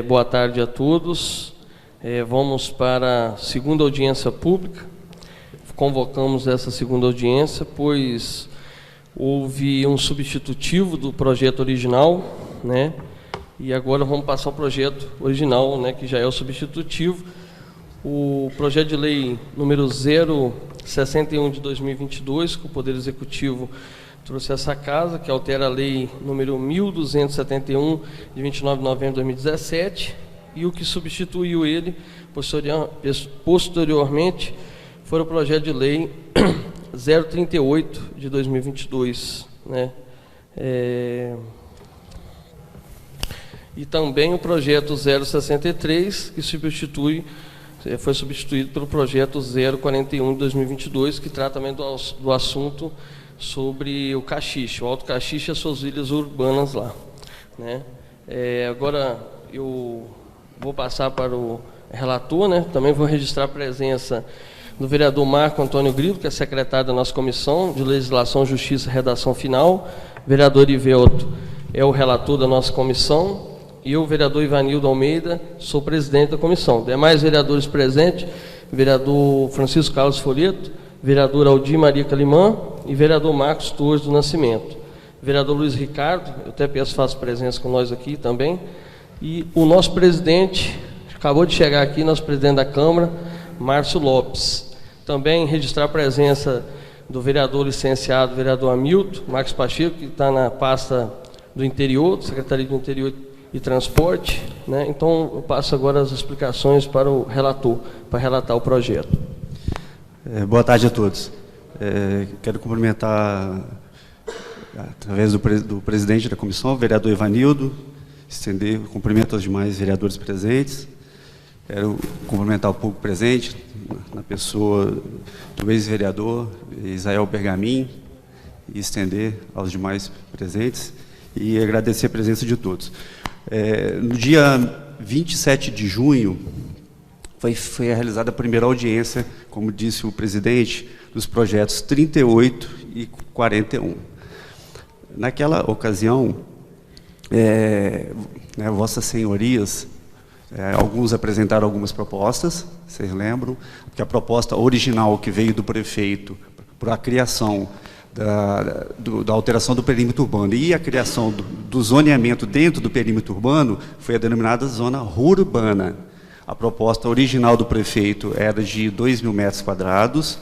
Boa tarde a todos. Vamos para a segunda audiência pública. Convocamos essa segunda audiência, pois houve um substitutivo do projeto original, né? E agora vamos passar ao projeto original, né, que já é o substitutivo. O projeto de lei número 061 de 2022, que o Poder Executivo trouxe a essa casa, que altera a lei número 1271, de 29 de novembro de 2017, e o que substituiu ele posteriormente foi o projeto de lei 038 de 2022, né? E também o projeto 063, que foi substituído pelo projeto 041 de 2022, que trata também do assunto sobre o caxixe, o Alto Caxixe e as suas ilhas urbanas lá, né? Agora eu vou passar para o relator, né? Também vou registrar a presença do vereador Marco Antônio Grilo, que é secretário da nossa Comissão de Legislação, Justiça e Redação Final. O vereador Ivelto é o relator da nossa comissão. E eu, vereador Ivanildo Almeida, sou presidente da comissão. Demais vereadores presentes, vereador Francisco Carlos Folheto, vereador Aldir Maria Calimã e vereador Marcos Torres do Nascimento. Vereador Luiz Ricardo, eu até peço faça presença com nós aqui também. E o nosso presidente, acabou de chegar aqui, nosso presidente da Câmara, Márcio Lopes. Também registrar a presença do vereador licenciado, vereador Hamilton Marcos Pacheco, que está na pasta do interior, Secretaria do Interior e Transporte, né? Então eu passo agora as explicações para o relator, para relatar o projeto. Boa tarde a todos. Quero cumprimentar, através do presidente da comissão, o vereador Ivanildo, estender o cumprimento aos demais vereadores presentes. Quero cumprimentar o público presente, na pessoa do ex-vereador Isael Bergamin, e estender aos demais presentes e agradecer a presença de todos. No dia 27 de junho, foi realizada a primeira audiência, como disse o presidente, dos projetos 38 e 41. Naquela ocasião, vossas senhorias, alguns apresentaram algumas propostas, vocês lembram, que a proposta original que veio do prefeito para a criação da alteração do perímetro urbano e a criação do zoneamento dentro do perímetro urbano foi a denominada zona rurbana. A proposta original do prefeito era de 2.000 metros quadrados,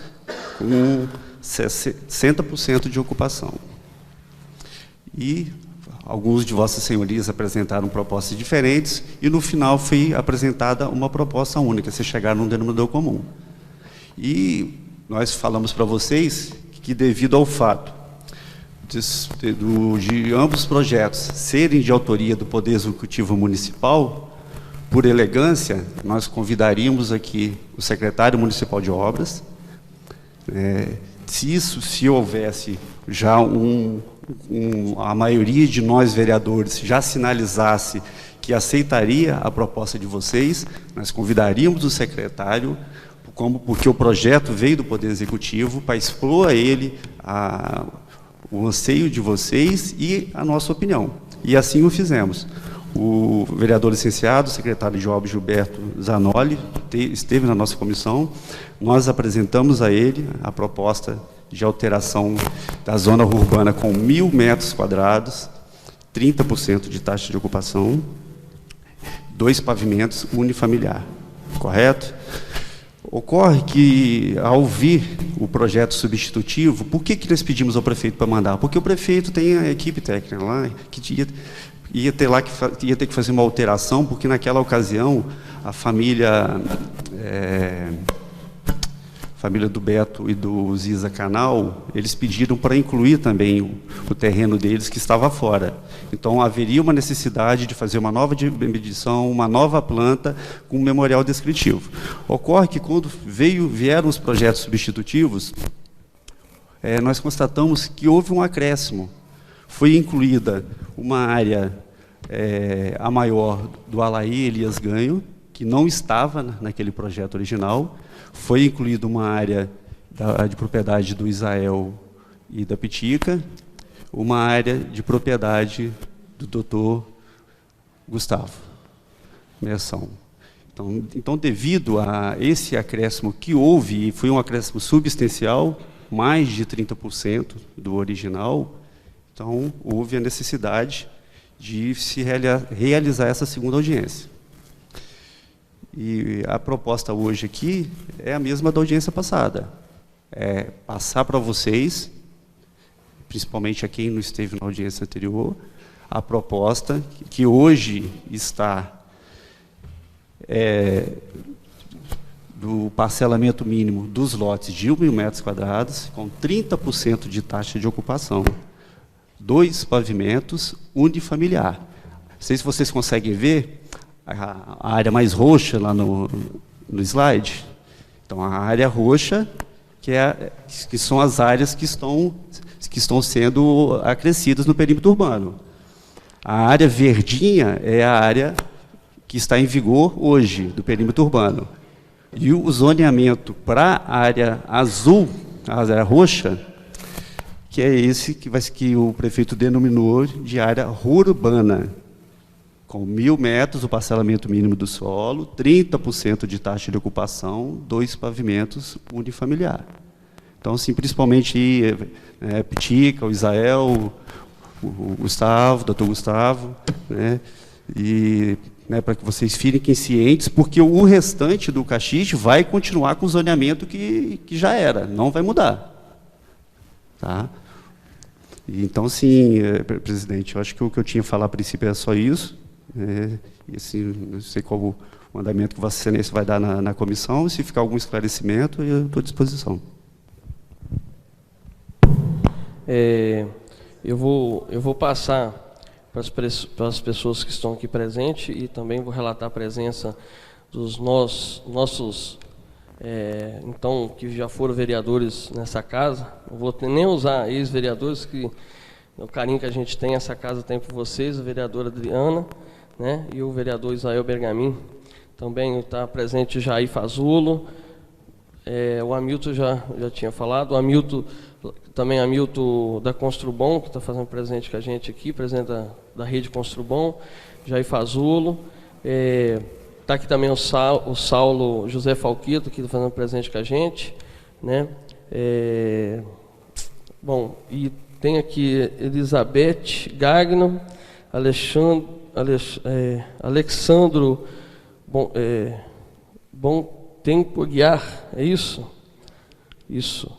com 60% de ocupação. E alguns de vossas senhorias apresentaram propostas diferentes e, no final, foi apresentada uma proposta única, se chegar num denominador comum. E nós falamos para vocês que, devido ao fato de ambos os projetos serem de autoria do Poder Executivo Municipal, por elegância, nós convidaríamos aqui o secretário municipal de obras. Se houvesse já a maioria de nós vereadores já sinalizasse que aceitaria a proposta de vocês, nós convidaríamos o secretário, porque o projeto veio do Poder Executivo, para expor a ele o anseio de vocês e a nossa opinião. E assim o fizemos. O vereador licenciado, secretário de Obras Gilberto Zanoli, esteve na nossa comissão. Nós apresentamos a ele a proposta de alteração da zona urbana com 1.000 metros quadrados, 30% de taxa de ocupação, 2 pavimentos unifamiliar. Correto? Ocorre que, ao vir o projeto substitutivo, por que nós pedimos ao prefeito para mandar? Porque o prefeito tem a equipe técnica lá, que ia ter que fazer uma alteração, porque naquela ocasião a família do Beto e do Ziza Canal, eles pediram para incluir também o terreno deles que estava fora. Então haveria uma necessidade de fazer uma nova medição, uma nova planta com um memorial descritivo. Ocorre que quando vieram os projetos substitutivos, nós constatamos que houve um acréscimo. Foi incluída uma área a maior do Alaí Elias Ganho, que não estava naquele projeto original. Foi incluída uma área de propriedade do Isael e da Pitica, uma área de propriedade do doutor Gustavo. meação. Então, devido a esse acréscimo que houve, e foi um acréscimo substancial, mais de 30% do original, então houve a necessidade de se realizar essa segunda audiência. E a proposta hoje aqui é a mesma da audiência passada. É passar para vocês, principalmente a quem não esteve na audiência anterior, a proposta que hoje está do parcelamento mínimo dos lotes de 1.000 metros quadrados, com 30% de taxa de ocupação. 2 pavimentos unifamiliar. Não sei se vocês conseguem ver a área mais roxa lá no slide. Então, a área roxa, que são as áreas que estão sendo acrescidas no perímetro urbano. A área verdinha é a área que está em vigor hoje, do perímetro urbano. E o zoneamento para a área azul, a área roxa, que é esse que o prefeito denominou de área urbana, com 1.000 metros o parcelamento mínimo do solo, 30% de taxa de ocupação, 2 pavimentos unifamiliar. Então, assim, principalmente Pitica, o Isael, o Gustavo, o doutor Gustavo, né, e para que vocês fiquem cientes, porque o restante do Caxixe vai continuar com o zoneamento que já era, não vai mudar. Tá? Então, sim, presidente, eu acho que o que eu tinha a falar a princípio é só isso. E assim, não sei qual o andamento que Vossa Excelência vai dar na comissão, se ficar algum esclarecimento, eu estou à disposição. Eu vou passar para as pessoas que estão aqui presentes e também vou relatar a presença dos nossos, então, que já foram vereadores nessa casa. Não vou nem usar ex-vereadores, que o carinho que a gente tem, essa casa tem por vocês, a vereadora Adriana, né, e o vereador Isael Bergamin. Também está presente Jair Fazulo, o Hamilton já tinha falado, o Hamilton, também Hamilton da Construbom, que está fazendo presente com a gente aqui, presidente da rede Construbom, Jair Fazulo, está aqui também o Saulo José Falquito, que está fazendo presente com a gente, né? Bom, e tem aqui Elizabeth Gagno, Alexandro Bom Tempo Guiar, é isso? Isso.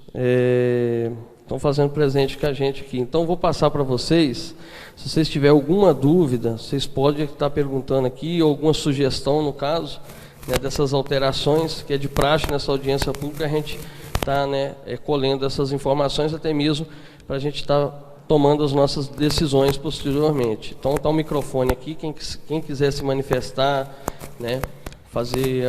Estão fazendo presente com a gente aqui. Então, vou passar para vocês. Se vocês tiverem alguma dúvida, vocês podem estar perguntando aqui, ou alguma sugestão, no caso, né, dessas alterações, que é de praxe nessa audiência pública, a gente está, né, colhendo essas informações, até mesmo para a gente estar tomando as nossas decisões posteriormente. Então, está o microfone aqui, quem quiser se manifestar, né, fazer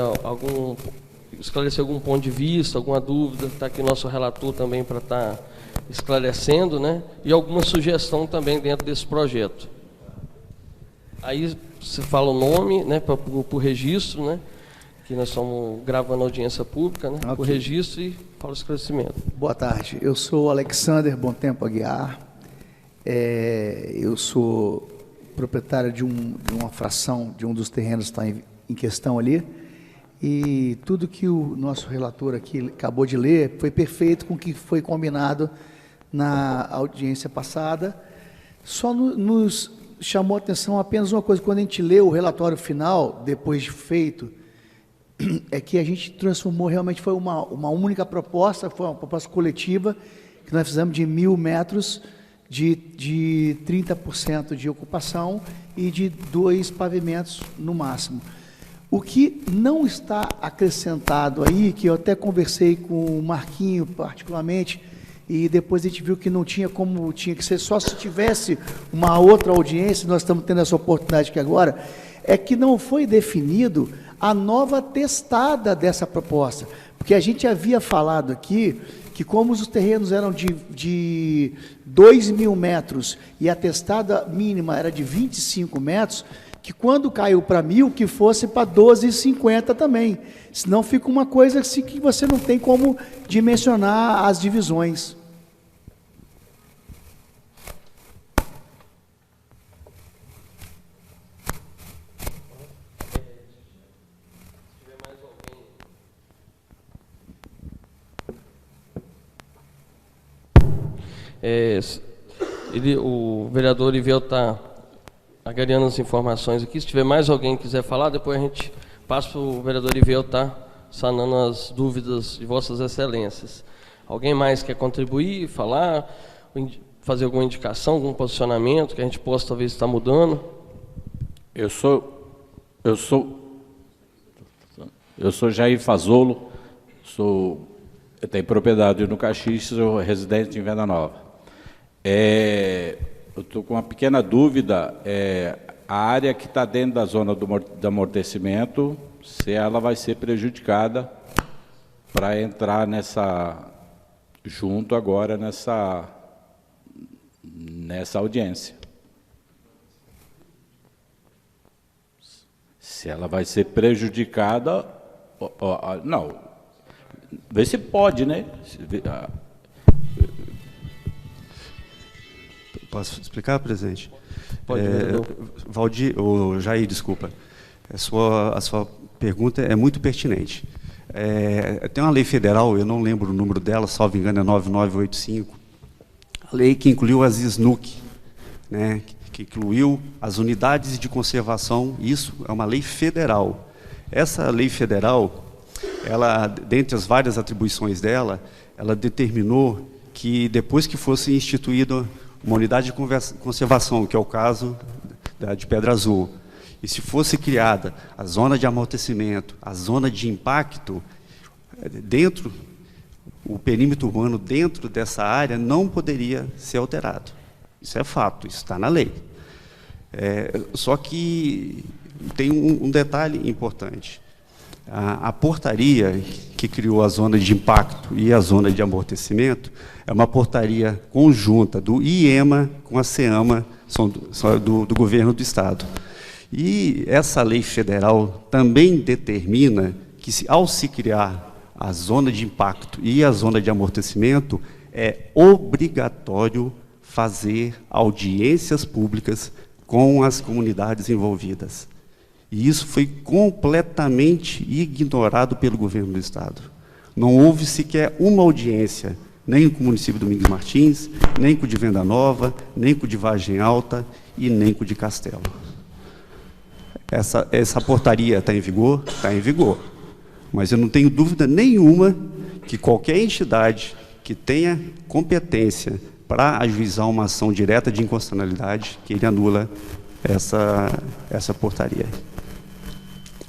esclarecer algum ponto de vista, alguma dúvida, está aqui o nosso relator também para estar esclarecendo, né, e alguma sugestão também dentro desse projeto. Aí você fala o nome, né, para o registro, né, que nós estamos gravando audiência pública, né, okay, o registro, e fala o esclarecimento. Boa tarde, eu sou Alexander Bom Tempo Aguiar, eu sou proprietário de uma fração de um dos terrenos que está em questão ali, e tudo que o nosso relator aqui acabou de ler foi perfeito com o que foi combinado na audiência passada. Só nos chamou a atenção apenas uma coisa: quando a gente lê o relatório final, depois de feito, é que a gente transformou, realmente foi uma única proposta, foi uma proposta coletiva, que nós fizemos de 1.000 metros, de 30% de ocupação e de 2 pavimentos no máximo. O que não está acrescentado aí, que eu até conversei com o Marquinho particularmente, e depois a gente viu que não tinha como, tinha que ser só se tivesse uma outra audiência, nós estamos tendo essa oportunidade aqui agora, é que não foi definido a nova testada dessa proposta, porque a gente havia falado aqui que, como os terrenos eram de 2.000 metros e a testada mínima era de 25 metros, que quando caiu para 1.000, que fosse para 12,50 também. Senão fica uma coisa assim que você não tem como dimensionar as divisões. O vereador Ivel está agregando as informações aqui. Se tiver mais alguém que quiser falar, depois a gente passa para o vereador Ivel estar sanando as dúvidas de vossas excelências. Alguém mais quer contribuir, falar, fazer alguma indicação, algum posicionamento que a gente possa talvez estar mudando? Eu sou Jair Fazolo, eu tenho propriedade no Caxias, sou residente em Venda Nova. Eu estou com uma pequena dúvida, a área que está dentro da zona do amortecimento, se ela vai ser prejudicada para entrar junto agora nessa audiência. Se ela vai ser prejudicada, não, vê se pode, né? Posso explicar, presidente? Pode, Valdir, Jair, desculpa. A sua pergunta é muito pertinente. Tem uma lei federal, eu não lembro o número dela, salvo engano é 9985, a lei que incluiu as SNUC, né, que incluiu as unidades de conservação, isso é uma lei federal. Essa lei federal, ela, dentre as várias atribuições dela, ela determinou que depois que fosse instituída uma unidade de conservação, que é o caso de Pedra Azul, e se fosse criada a zona de amortecimento, a zona de impacto, o perímetro urbano dentro dessa área não poderia ser alterado. Isso é fato, isso está na lei. Só que tem um detalhe importante. A portaria que criou a zona de impacto e a zona de amortecimento é uma portaria conjunta do IEMA com a CEAMA, do governo do Estado. E essa lei federal também determina que, ao se criar a zona de impacto e a zona de amortecimento, é obrigatório fazer audiências públicas com as comunidades envolvidas. E isso foi completamente ignorado pelo governo do Estado. Não houve sequer uma audiência, nem com o município de Domingos Martins, nem com o de Venda Nova, nem com o de Vargem Alta e nem com o de Castelo. Essa portaria está em vigor? Está em vigor. Mas eu não tenho dúvida nenhuma que qualquer entidade que tenha competência para ajuizar uma ação direta de inconstitucionalidade, que ele anula essa portaria.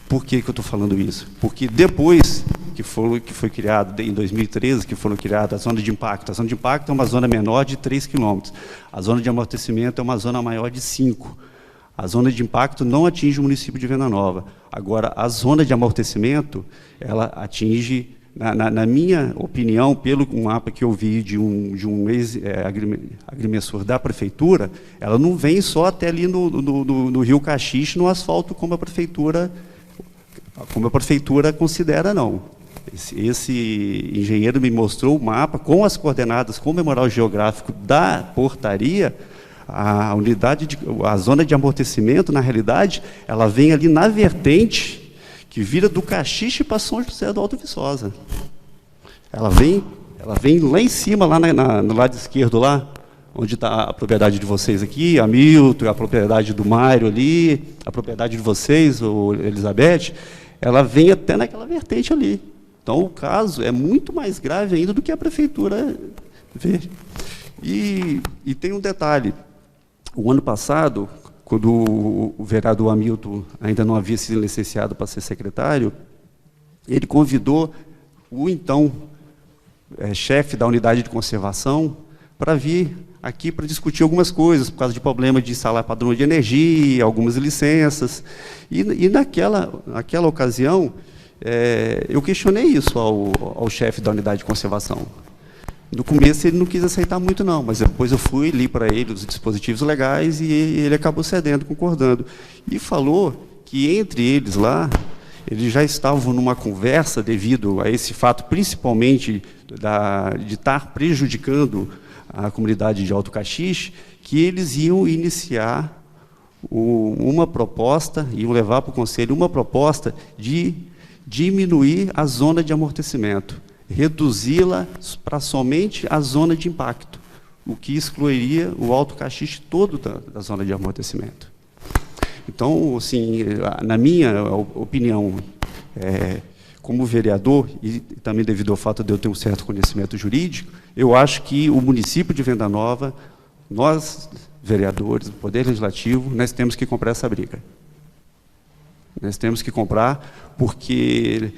Por que eu estou falando isso? Porque depois que foi criado, em 2013, que foram criadas a zona de impacto é uma zona menor de 3 quilômetros, a zona de amortecimento é uma zona maior de 5. A zona de impacto não atinge o município de Venda Nova. Agora, a zona de amortecimento, ela atinge, na minha opinião, pelo mapa que eu vi de um ex-agrimensor da prefeitura, ela não vem só até ali no Rio Caxias, no asfalto, como a prefeitura considera, não. Esse engenheiro me mostrou o mapa com as coordenadas, com o memorial geográfico da portaria. A zona de amortecimento, na realidade, ela vem ali na vertente que vira do Caxixe para São José do Alto Viçosa. Ela vem lá em cima, lá no lado esquerdo, lá, onde está a propriedade de vocês aqui, a Milton, a propriedade do Mário ali, a propriedade de vocês, o Elizabeth, ela vem até naquela vertente ali. Então, o caso é muito mais grave ainda do que a prefeitura vê. E tem um detalhe. O ano passado, quando o vereador Hamilton ainda não havia sido licenciado para ser secretário, ele convidou o então chefe da unidade de conservação para vir aqui para discutir algumas coisas, por causa de problema de instalar padrão de energia, algumas licenças. E naquela ocasião, eu questionei isso ao chefe da unidade de conservação. No começo ele não quis aceitar muito, não, mas depois eu fui, li para ele os dispositivos legais e ele acabou cedendo, concordando. E falou que entre eles lá, eles já estavam numa conversa devido a esse fato, principalmente de estar prejudicando a comunidade de Alto Caxixe, que eles iam iniciar uma proposta, iam levar para o Conselho uma proposta de diminuir a zona de amortecimento, reduzi-la para somente a zona de impacto, o que excluiria o Alto Caxixe todo da zona de amortecimento. Então, assim, na minha opinião, como vereador, e também devido ao fato de eu ter um certo conhecimento jurídico, eu acho que o município de Venda Nova, nós, vereadores, o Poder Legislativo, nós temos que comprar essa briga. Nós temos que comprar porque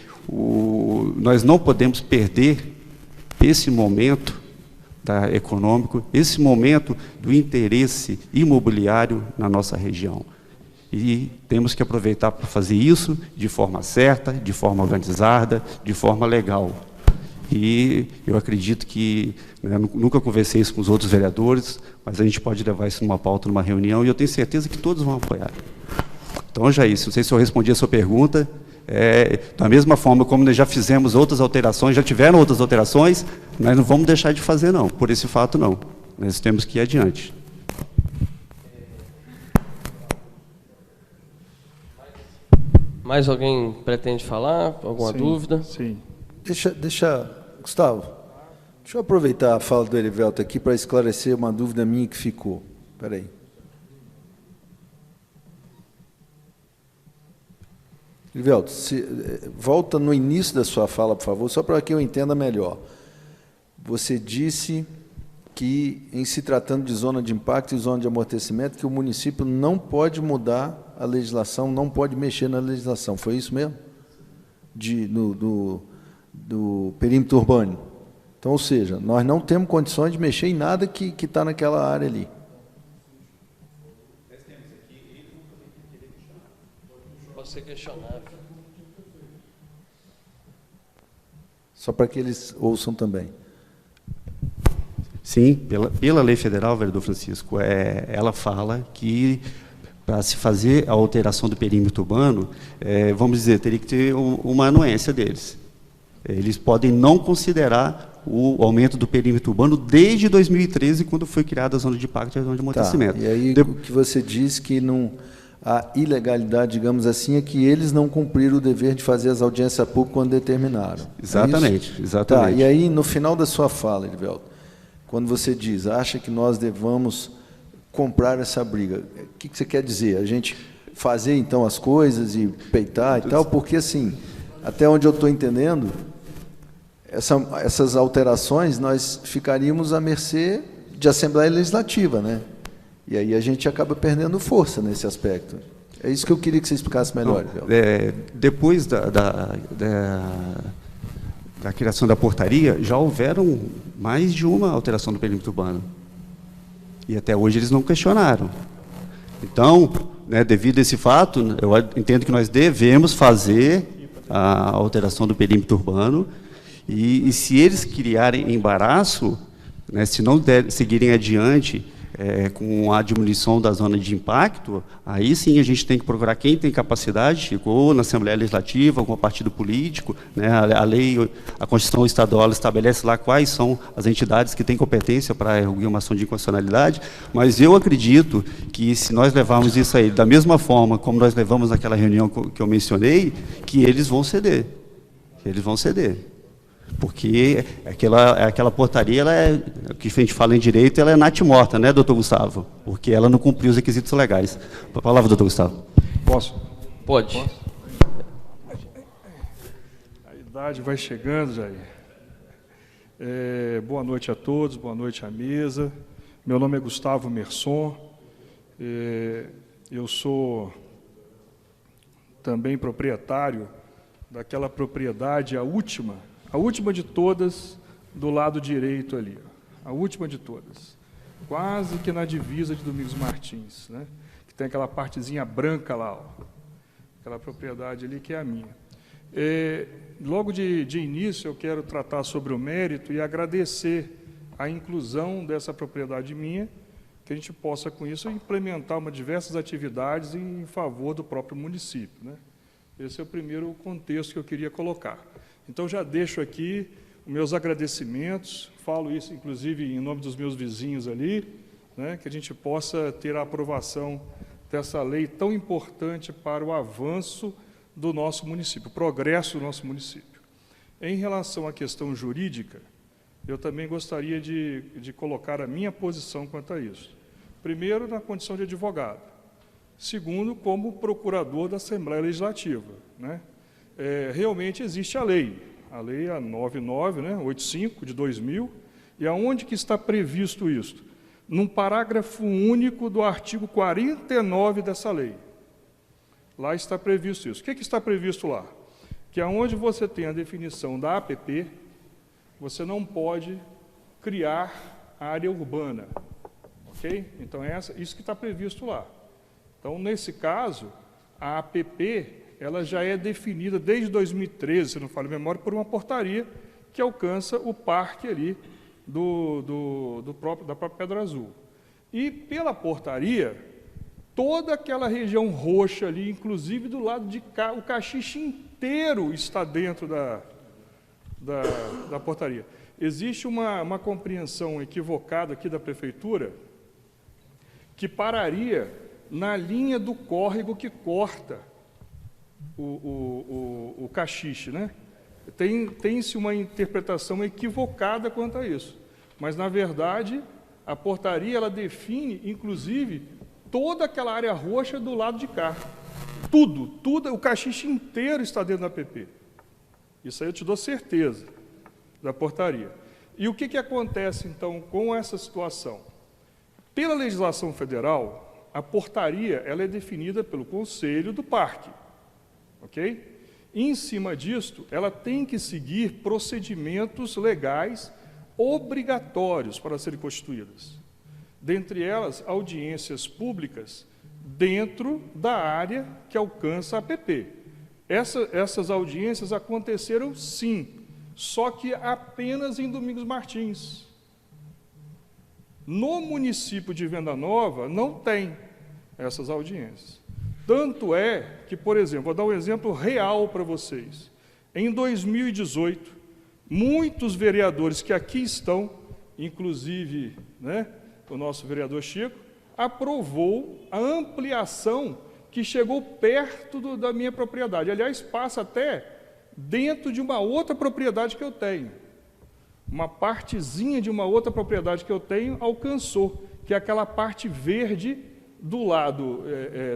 nós não podemos perder esse momento econômico, esse momento do interesse imobiliário na nossa região. E temos que aproveitar para fazer isso de forma certa, de forma organizada, de forma legal. E eu acredito que, né, nunca conversei isso com os outros vereadores, mas a gente pode levar isso numa pauta, numa reunião, e eu tenho certeza que todos vão apoiar. Então, já isso. Não sei se eu respondi a sua pergunta. Da mesma forma como nós já fizemos outras alterações, já tiveram outras alterações, nós não vamos deixar de fazer, não. Por esse fato, não. Nós temos que ir adiante. Mais alguém pretende falar? Alguma dúvida? Sim. Gustavo, deixa eu aproveitar a fala do Erivelto aqui para esclarecer uma dúvida minha que ficou. Espera aí. Erivelto, volta no início da sua fala, por favor, só para que eu entenda melhor. Você disse que, em se tratando de zona de impacto e zona de amortecimento, que o município não pode mudar a legislação, não pode mexer na legislação. Foi isso mesmo? Do perímetro urbano. Então, ou seja, nós não temos condições de mexer em nada que está naquela área ali. Pode ser questionável. Só para que eles ouçam também. Sim, pela lei federal, vereador Francisco, ela fala que, para se fazer a alteração do perímetro urbano, vamos dizer, teria que ter uma anuência deles. Eles podem não considerar o aumento do perímetro urbano desde 2013, quando foi criada a zona de impacto e a zona de amortecimento. Tá. E aí, o que você diz que não, a ilegalidade, digamos assim, é que eles não cumpriram o dever de fazer as audiências públicas quando determinaram. Exatamente, exatamente. Tá. E aí, no final da sua fala, Erivelto, quando você diz, acha que nós devamos comprar essa briga, o que você quer dizer? A gente fazer, então, as coisas e peitar e tal? Porque, assim, até onde eu estou entendendo, essas alterações, nós ficaríamos à mercê de Assembleia Legislativa, né? E aí a gente acaba perdendo força nesse aspecto. É isso que eu queria que você explicasse melhor. Depois da criação da portaria, já houveram mais de uma alteração do perímetro urbano. E até hoje eles não questionaram. Então, né, devido a esse fato, eu entendo que nós devemos fazer a alteração do perímetro urbano, e se eles criarem embaraço, né, se não seguirem adiante com a diminuição da zona de impacto, aí sim a gente tem que procurar quem tem capacidade, ou na Assembleia Legislativa, ou com o partido político, né, a Constituição Estadual estabelece lá quais são as entidades que têm competência para erguer uma ação de inconstitucionalidade, mas eu acredito que, se nós levarmos isso aí da mesma forma como nós levamos naquela reunião que eu mencionei, que eles vão ceder. Eles vão ceder. Porque aquela portaria, que a gente fala em direito, ela é natimorta, né, doutor Gustavo? Porque ela não cumpriu os requisitos legais. A palavra, doutor Gustavo. Posso? Pode. Posso? A idade vai chegando, Jair. Boa noite a todos, boa noite à mesa. Meu nome é Gustavo Merson. Eu sou também proprietário daquela propriedade, a última de todas, do lado direito ali, ó. A última de todas, quase que na divisa de Domingos Martins, né? Que tem aquela partezinha branca lá, ó. Aquela propriedade ali que é a minha. Logo de início, eu quero tratar sobre o mérito e agradecer a inclusão dessa propriedade minha, que a gente possa, com isso, implementar diversas atividades em favor do próprio município, né? Esse é o primeiro contexto que eu queria colocar. Então, já deixo aqui os meus agradecimentos, falo isso, inclusive, em nome dos meus vizinhos ali, né, que a gente possa ter a aprovação dessa lei tão importante para o avanço do nosso município, o progresso do nosso município. Em relação à questão jurídica, eu também gostaria de colocar a minha posição quanto a isso. Primeiro, na condição de advogado. Segundo, como procurador da Assembleia Legislativa, né? Realmente existe a lei a 99, né, 85 de 2000, e aonde que está previsto isso? Num parágrafo único do artigo 49 dessa lei. Lá está previsto isso. O que está previsto lá? Que aonde você tem a definição da APP, você não pode criar área urbana. Ok? Então, isso que está previsto lá. Então, nesse caso, a APP ela já é definida desde 2013, se não falha a memória, por uma portaria que alcança o parque ali da própria Pedra Azul. E, pela portaria, toda aquela região roxa ali, inclusive do lado de cá, o caxixe inteiro está dentro da portaria. Existe uma compreensão equivocada aqui da Prefeitura que pararia na linha do córrego que corta o caxixe, né? Tem-se uma interpretação equivocada quanto a isso, mas, na verdade, a portaria ela define, inclusive, toda aquela área roxa do lado de cá. Tudo, o caxixe inteiro está dentro da APP. Isso aí eu te dou certeza, da portaria. E o que acontece, então, com essa situação? Pela legislação federal, a portaria ela é definida pelo Conselho do Parque, ok? E, em cima disto, ela tem que seguir procedimentos legais obrigatórios para serem constituídas. Dentre elas, audiências públicas dentro da área que alcança a APP. Essas audiências aconteceram, sim, só que apenas em Domingos Martins. No município de Venda Nova, não tem essas audiências. Tanto é que, por exemplo, vou dar um exemplo real para vocês. Em 2018, muitos vereadores que aqui estão, inclusive, né, o nosso vereador Chico, aprovou a ampliação que chegou perto da minha propriedade. Aliás, passa até dentro de uma outra propriedade que eu tenho. Uma partezinha de uma outra propriedade que eu tenho alcançou, que é aquela parte verde do lado,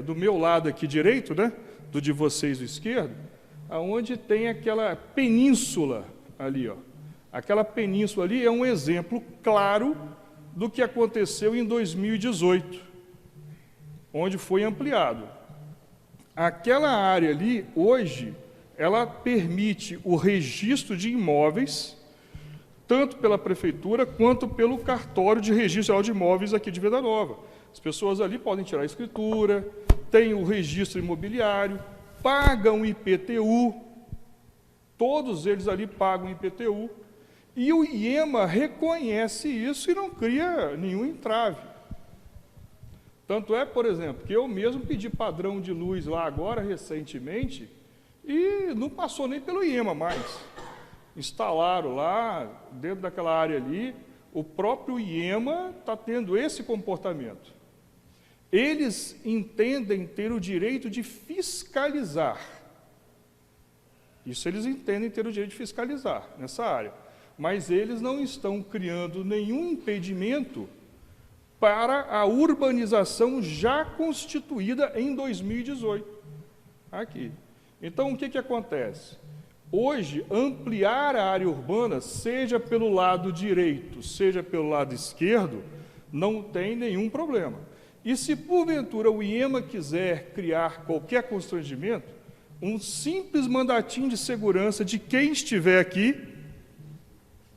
do meu lado aqui direito, né, do de vocês do esquerdo, aonde tem aquela península ali, ó. Aquela península ali é um exemplo claro do que aconteceu em 2018, onde foi ampliado. Aquela área ali, hoje, ela permite o registro de imóveis, tanto pela Prefeitura quanto pelo cartório de registro geral de imóveis aqui de Venda Nova. As pessoas ali podem tirar a escritura, tem o registro imobiliário, pagam IPTU, todos eles ali pagam IPTU, e o IEMA reconhece isso e não cria nenhum entrave. Tanto é, por exemplo, que eu mesmo pedi padrão de luz lá agora, recentemente, e não passou nem pelo IEMA mais. Instalaram lá, dentro daquela área ali, o próprio IEMA está tendo esse comportamento. Eles entendem ter o direito de fiscalizar. Isso eles entendem ter o direito de fiscalizar nessa área. Mas eles não estão criando nenhum impedimento para a urbanização já constituída em 2018. Aqui. Então, o que acontece? Hoje, ampliar a área urbana, seja pelo lado direito, seja pelo lado esquerdo, não tem nenhum problema. E se, porventura, o IEMA quiser criar qualquer constrangimento, um simples mandatinho de segurança de quem estiver aqui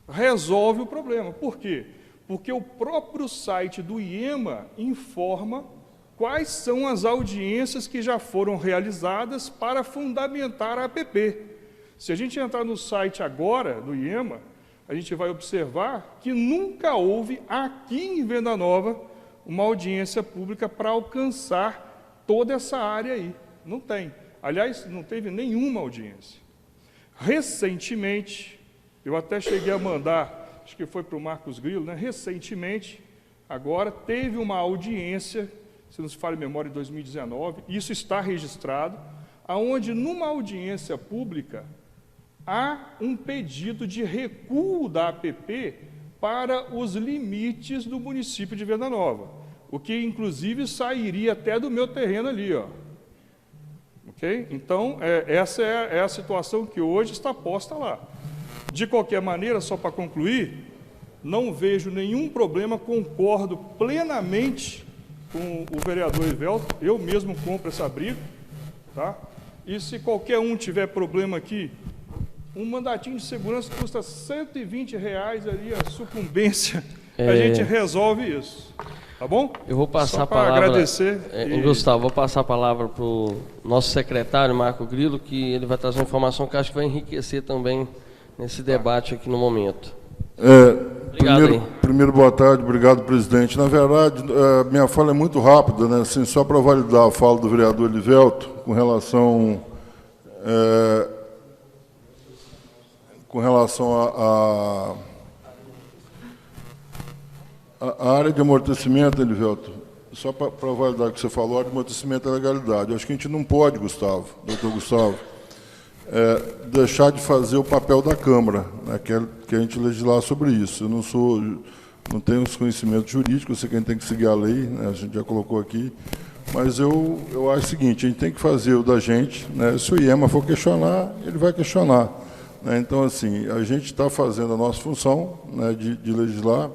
resolve o problema. Por quê? Porque o próprio site do IEMA informa quais são as audiências que já foram realizadas para fundamentar a APP. Se a gente entrar no site agora do IEMA, a gente vai observar que nunca houve aqui em Venda Nova uma audiência pública para alcançar toda essa área aí. Não tem. Aliás, não teve nenhuma audiência. Recentemente, eu até cheguei a mandar, acho que foi para o Marcos Grilo, né? Recentemente, agora, teve uma audiência, se não se fala em memória, em 2019, isso está registrado, aonde numa audiência pública, há um pedido de recuo da APP para os limites do município de Venda Nova, o que, inclusive, sairia até do meu terreno ali, ó. Ok? Então, essa é a situação que hoje está posta lá. De qualquer maneira, só para concluir, não vejo nenhum problema, concordo plenamente com o vereador Ivelto, eu mesmo compro essa briga, tá? E se qualquer um tiver problema aqui, um mandatinho de segurança custa R$120 ali, a sucumbência, a gente resolve isso, tá bom? Eu vou passar só a palavra, agradecer. Gustavo, vou passar a palavra para o nosso secretário, Marco Grilo, que ele vai trazer uma informação que acho que vai enriquecer também nesse debate aqui no momento. Primeiro, boa tarde, obrigado, presidente. Na verdade, minha fala é muito rápida, né? Assim, só para validar a fala do vereador Elivelto com relação à área de amortecimento, Elivelto, só para validar o que você falou, a área de amortecimento é legalidade. Eu acho que a gente não pode, Gustavo, doutor Gustavo, deixar de fazer o papel da Câmara, né, que a gente legislar sobre isso. Eu não tenho os conhecimentos jurídicos, eu sei que a gente tem que seguir a lei, né, a gente já colocou aqui, mas eu acho o seguinte, a gente tem que fazer o da gente, né, se o IEMA for questionar, ele vai questionar. Né, então, assim, a gente está fazendo a nossa função, né, de legislar.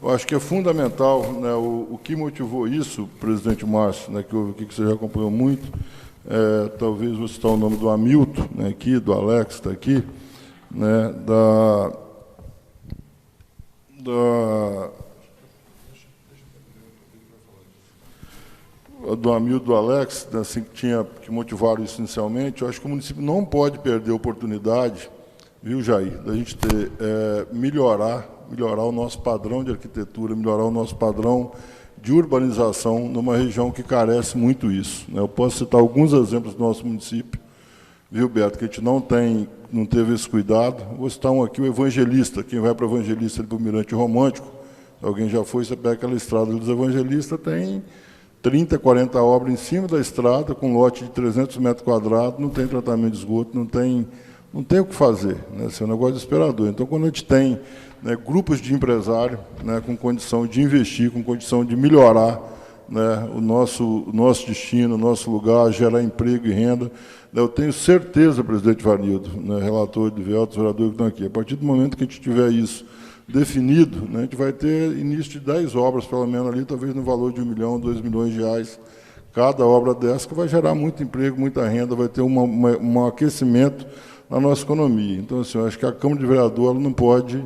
Eu acho que é fundamental, né, o que motivou isso, presidente Márcio, né, que houve aqui, que você já acompanhou muito, talvez vou citar o nome do Hamilton, né, aqui, do Alex, está aqui, né, do Hamilton, do Alex, né, assim, que motivaram isso inicialmente. Eu acho que o município não pode perder a oportunidade, viu, Jair, da gente melhorar o nosso padrão de arquitetura, melhorar o nosso padrão de urbanização numa região que carece muito isso. Né? Eu posso citar alguns exemplos do nosso município, viu, Beto, que a gente não teve esse cuidado. Vou citar um aqui, o Evangelista. Quem vai para o Evangelista, para o Mirante Romântico, se alguém já foi, você pega aquela estrada dos Evangelistas, tem 30, 40 obras em cima da estrada, com lote de 300 metros quadrados, não tem tratamento de esgoto, não tem o que fazer. Né? Esse é um negócio desesperador. Então, quando a gente tem, né, grupos de empresários, né, com condição de investir, com condição de melhorar, né, o nosso destino, o nosso lugar, gerar emprego e renda, né, eu tenho certeza, presidente Vanildo, né, relator de Velto, vereador que estão aqui, a partir do momento que a gente tiver isso definido, né, a gente vai ter início de 10 obras, pelo menos ali, talvez no valor de 1 milhão, 2 milhões de reais, cada obra dessa, que vai gerar muito emprego, muita renda, vai ter um aquecimento na nossa economia. Então, assim, eu acho que a Câmara de Vereadores ela não pode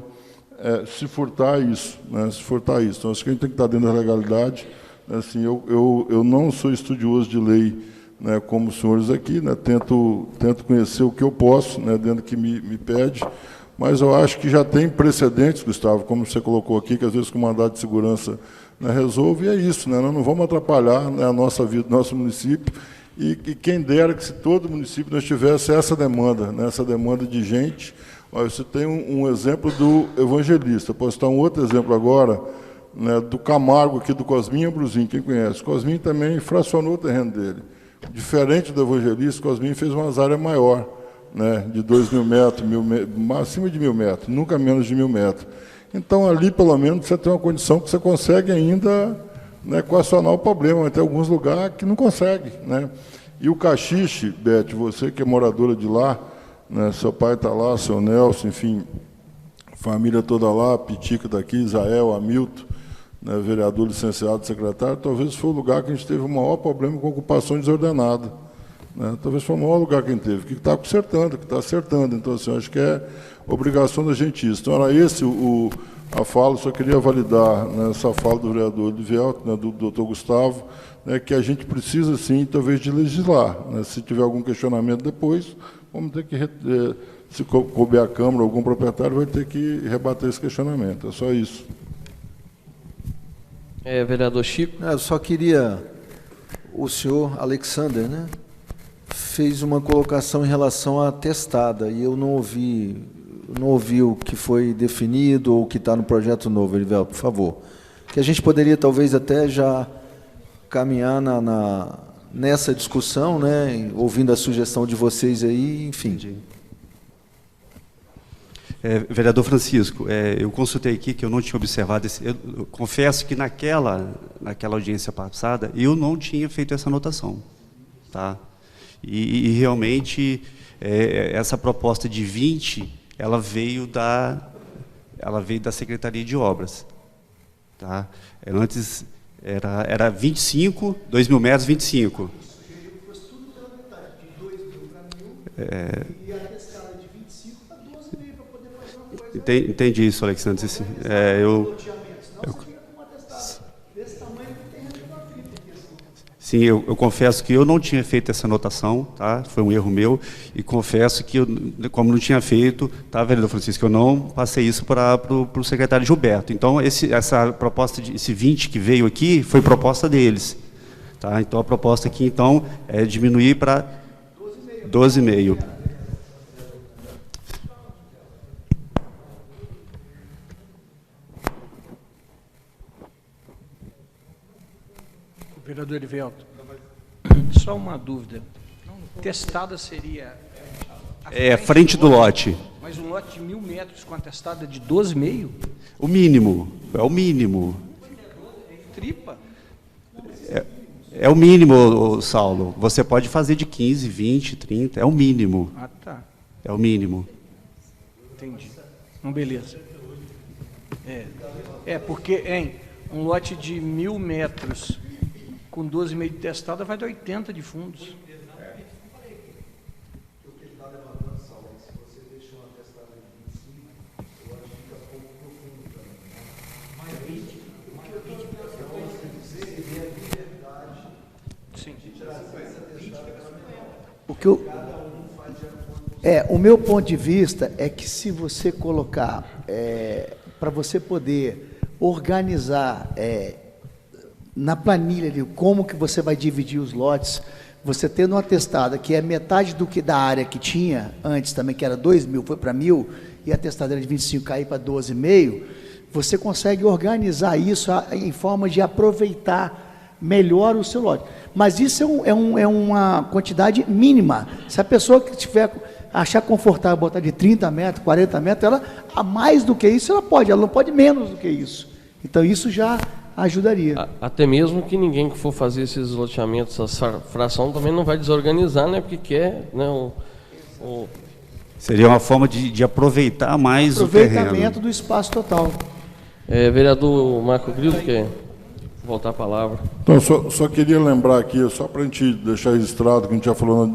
se furtar isso, né? Então, acho que a gente tem que estar dentro da legalidade. Assim, eu não sou estudioso de lei, né, como os senhores aqui, né? Tento conhecer o que eu posso, né, dentro do que me pede, mas eu acho que já tem precedentes, Gustavo, como você colocou aqui, que às vezes com o mandato de segurança, né, resolve, e é isso, né? Nós não vamos atrapalhar, né, a nossa vida, nosso município, e quem dera que se todo município nós tivesse essa demanda, né, essa demanda de gente. Olha, você tem um exemplo do Evangelista, posso citar um outro exemplo agora, né, do Camargo, aqui do Cosminha Bruzinho, quem conhece? Cosminha também fracionou o terreno dele. Diferente do Evangelista, Cosminha fez uma área maior, né, de 2.000 metros, acima de 1.000 metros, nunca menos de 1.000 metros. Então, ali, pelo menos, você tem uma condição que você consegue ainda, né, equacionar o problema, mas tem alguns lugares que não consegue. Né? E o Caxixe, Beth, você que é moradora de lá, né, seu pai está lá, seu Nelson, enfim, família toda lá, Pitica daqui, Israel, Hamilton, né, vereador licenciado, secretário, talvez foi o lugar que a gente teve o maior problema com ocupação desordenada. Né? Talvez foi o maior lugar que a gente teve, que está consertando, que está acertando. Então, assim, eu acho que é obrigação da gente isso. Então, era esse a fala, só queria validar, né, essa fala do vereador Elivelto, né, do doutor Gustavo, né, que a gente precisa, sim, talvez, de legislar. Né? Se tiver algum questionamento depois, vamos ter que, se couber a Câmara, algum proprietário vai ter que rebater esse questionamento. É só isso. Vereador Chico. Eu só queria... O senhor Alexander, né, fez uma colocação em relação à testada, e eu não ouvi o que foi definido ou o que está no projeto novo, Elivelto, por favor. Que a gente poderia, talvez, até já caminhar nessa discussão, né, ouvindo a sugestão de vocês aí, enfim. Vereador Francisco, eu consultei aqui que eu não tinha observado eu confesso que naquela audiência passada eu não tinha feito essa anotação, tá? E realmente essa proposta de 20, ela veio da Secretaria de Obras, tá? Antes era 25, 2.000 metros, 25. Entendi isso, Alexandre. Sim, eu confesso que eu não tinha feito essa anotação, tá? Foi um erro meu, e confesso que, como não tinha feito, tá, vereador Francisco, eu não passei isso para o secretário Gilberto. Então, essa proposta, esse 20 que veio aqui, foi proposta deles. Tá? Então, a proposta aqui, então, é diminuir para 12,5. Vereador Erivelto, só uma dúvida. Testada seria... frente do lote. Mas um lote de 1.000 metros com a testada de 12,5? O mínimo, é o mínimo. Tripa? É o mínimo, Saulo. Você pode fazer de 15, 20, 30, é o mínimo. Ah, tá. É o mínimo. Entendi. Então, beleza. Porque, um lote de 1.000 metros... com 12,5 de testada, vai dar 80 de fundos. Sim. O meu ponto de vista é que se você colocar, para você poder organizar na planilha ali, como que você vai dividir os lotes, você tendo uma testada que é metade da área que tinha antes também, que era 2.000, foi para 1.000, e a testada era de 25 cair para 12,5, você consegue organizar isso em forma de aproveitar melhor o seu lote. Mas isso é uma quantidade mínima. Se a pessoa que achar confortável botar de 30 metros, 40 metros, ela, a mais do que isso, ela não pode menos do que isso. Então, isso já ajudaria. Até mesmo que ninguém que for fazer esses loteamentos, essa fração também não vai desorganizar, né? Porque quer, né? Seria uma forma de aproveitar mais o terreno. Aproveitamento do espaço total. Vereador Marco Grilo, quer voltar a palavra? Então, só queria lembrar aqui, só para a gente deixar registrado, que a gente já falou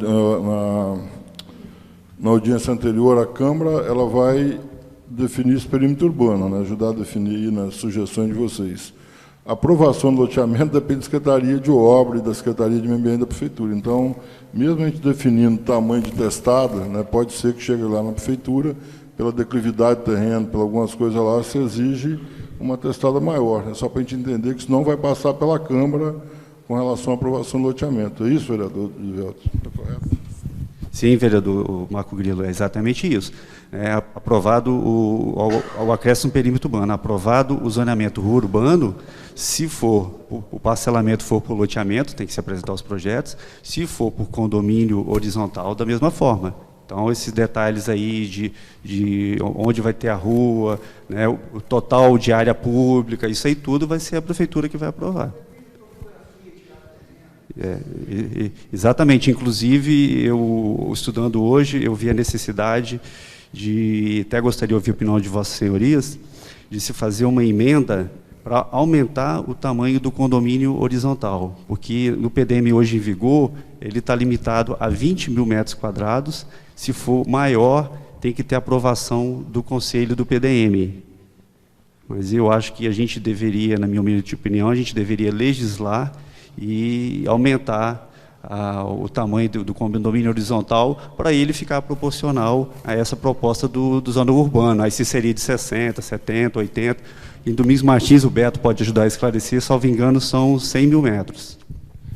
na audiência anterior, a Câmara ela vai definir esse perímetro urbano, né? Ajudar a definir nas sugestões de vocês. A aprovação do loteamento depende da Secretaria de Obra e da Secretaria de Meio Ambiente da Prefeitura. Então, mesmo a gente definindo o tamanho de testada, né, pode ser que chegue lá na Prefeitura, pela declividade do terreno, por algumas coisas lá, se exige uma testada maior. É só para a gente entender que isso não vai passar pela Câmara com relação à aprovação do loteamento. É isso, vereador Edivelto? Está correto? Sim, vereador Marco Grilo, é exatamente isso. Aprovado o acréscimo perímetro urbano, aprovado o zoneamento urbano, se for o parcelamento for por loteamento, tem que se apresentar os projetos, se for por condomínio horizontal, da mesma forma. Então, esses detalhes aí de onde vai ter a rua, né, o total de área pública, isso aí tudo vai ser a Prefeitura que vai aprovar. Exatamente, inclusive, eu estudando hoje, eu vi a necessidade de, até gostaria de ouvir a opinião de vossas senhorias, de se fazer uma emenda para aumentar o tamanho do condomínio horizontal, porque no PDM hoje em vigor, ele está limitado a 20.000 metros quadrados, se for maior, tem que ter aprovação do Conselho do PDM. Mas eu acho que a gente deveria, na minha humilde opinião, a gente deveria legislar e aumentar o tamanho do condomínio horizontal para ele ficar proporcional a essa proposta do zona urbana. Aí se seria de 60, 70, 80. Em Domingos Martins, o Beto pode ajudar a esclarecer, salvo engano, são 100.000 metros.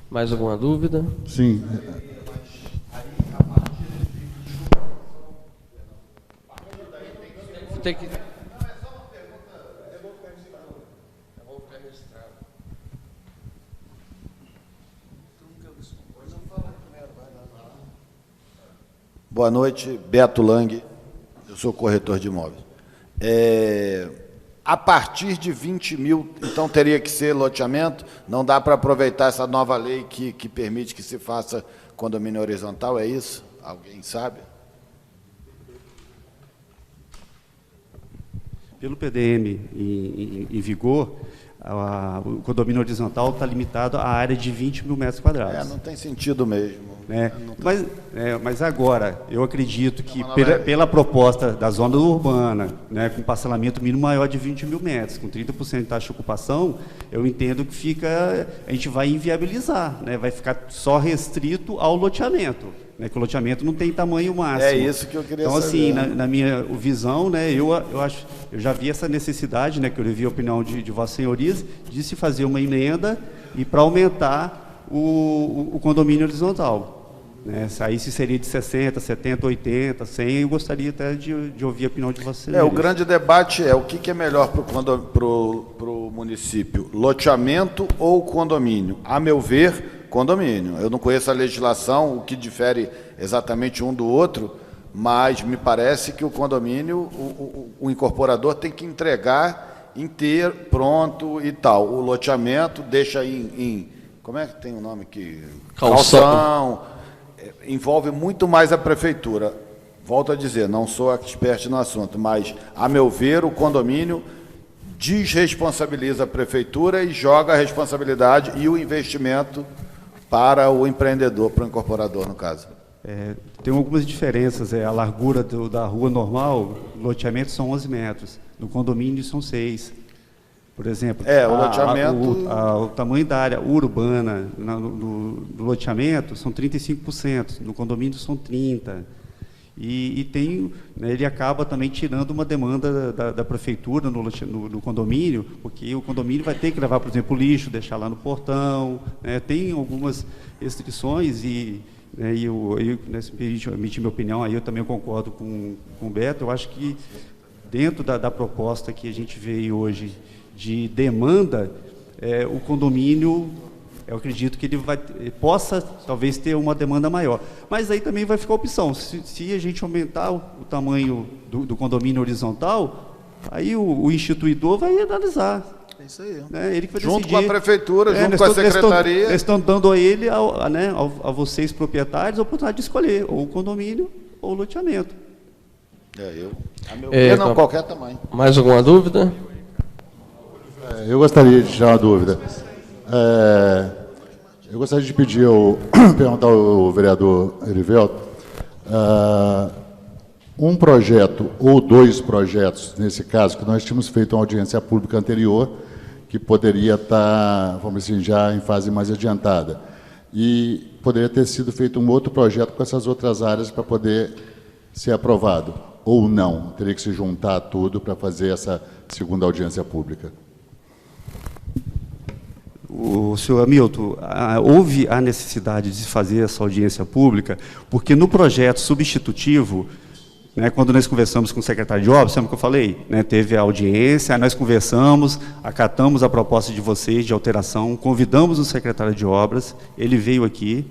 Mais alguma dúvida? Sim. Tem que... Boa noite, Beto Lang, eu sou corretor de imóveis. A partir de 20 mil, então teria que ser loteamento? Não dá para aproveitar essa nova lei que permite que se faça condomínio horizontal, é isso? Alguém sabe? Pelo PDM em vigor, o condomínio horizontal está limitado à área de 20 mil metros quadrados. Não tem sentido mesmo. Mas agora, eu acredito que pela proposta da zona urbana, né, com parcelamento mínimo maior de 20 mil metros, com 30% de taxa de ocupação, eu entendo que a gente vai inviabilizar, né, vai ficar só restrito ao loteamento. Né, que o loteamento não tem tamanho máximo. É isso que eu queria saber. Então, assim, na minha visão, né, eu já vi essa necessidade, né, que eu vi a opinião de Vossas Senhorias, de se fazer uma emenda e para aumentar o condomínio horizontal. Né, aí se seria de 60, 70, 80, 100, eu gostaria até de ouvir a opinião de Vossas Senhorias. O grande debate é o que é melhor para o município, loteamento ou condomínio? A meu ver, condomínio. Eu não conheço a legislação, o que difere exatamente um do outro, mas me parece que o condomínio, o incorporador tem que entregar inteiro, pronto e tal. O loteamento deixa como é que tem o nome aqui? Calção. Envolve muito mais a prefeitura. Volto a dizer, não sou expert no assunto, mas, a meu ver, o condomínio desresponsabiliza a prefeitura e joga a responsabilidade e o investimento para o empreendedor, para o incorporador, no caso. Tem algumas diferenças. A largura da rua normal, loteamento são 11 metros. No condomínio são 6. Por exemplo, o loteamento... o tamanho da área urbana no loteamento são 35%, no condomínio são 30%. Ele acaba também tirando uma demanda da prefeitura no condomínio, porque o condomínio vai ter que levar, por exemplo, o lixo, deixar lá no portão, né? Tem algumas restrições nesse período, emitir minha opinião, aí eu também concordo com o Beto. Eu acho que dentro da proposta que a gente vê hoje de demanda, o condomínio, eu acredito que ele possa, talvez, ter uma demanda maior. Mas aí também vai ficar a opção. Se a gente aumentar o tamanho do condomínio horizontal, aí o instituidor vai analisar. É isso aí. Né? Ele que vai junto decidir. Com a prefeitura, junto com a secretaria. Eles estão dando a ele, a vocês proprietários, a oportunidade de escolher ou o condomínio ou o loteamento. A meu ver, não, qualquer tamanho. Mais alguma dúvida? Eu gostaria de tirar uma dúvida. Eu gostaria de perguntar ao vereador Erivelto, um projeto ou 2 projetos, nesse caso, que nós tínhamos feito uma audiência pública anterior, que poderia estar, vamos dizer, já em fase mais adiantada, e poderia ter sido feito um outro projeto com essas outras áreas para poder ser aprovado, ou não, teria que se juntar tudo para fazer essa segunda audiência pública. O senhor Hamilton, houve a necessidade de fazer essa audiência pública, porque no projeto substitutivo, né, quando nós conversamos com o secretário de obras, sabe o que eu falei? Né, teve a audiência, nós conversamos, acatamos a proposta de vocês de alteração, convidamos o secretário de obras, ele veio aqui,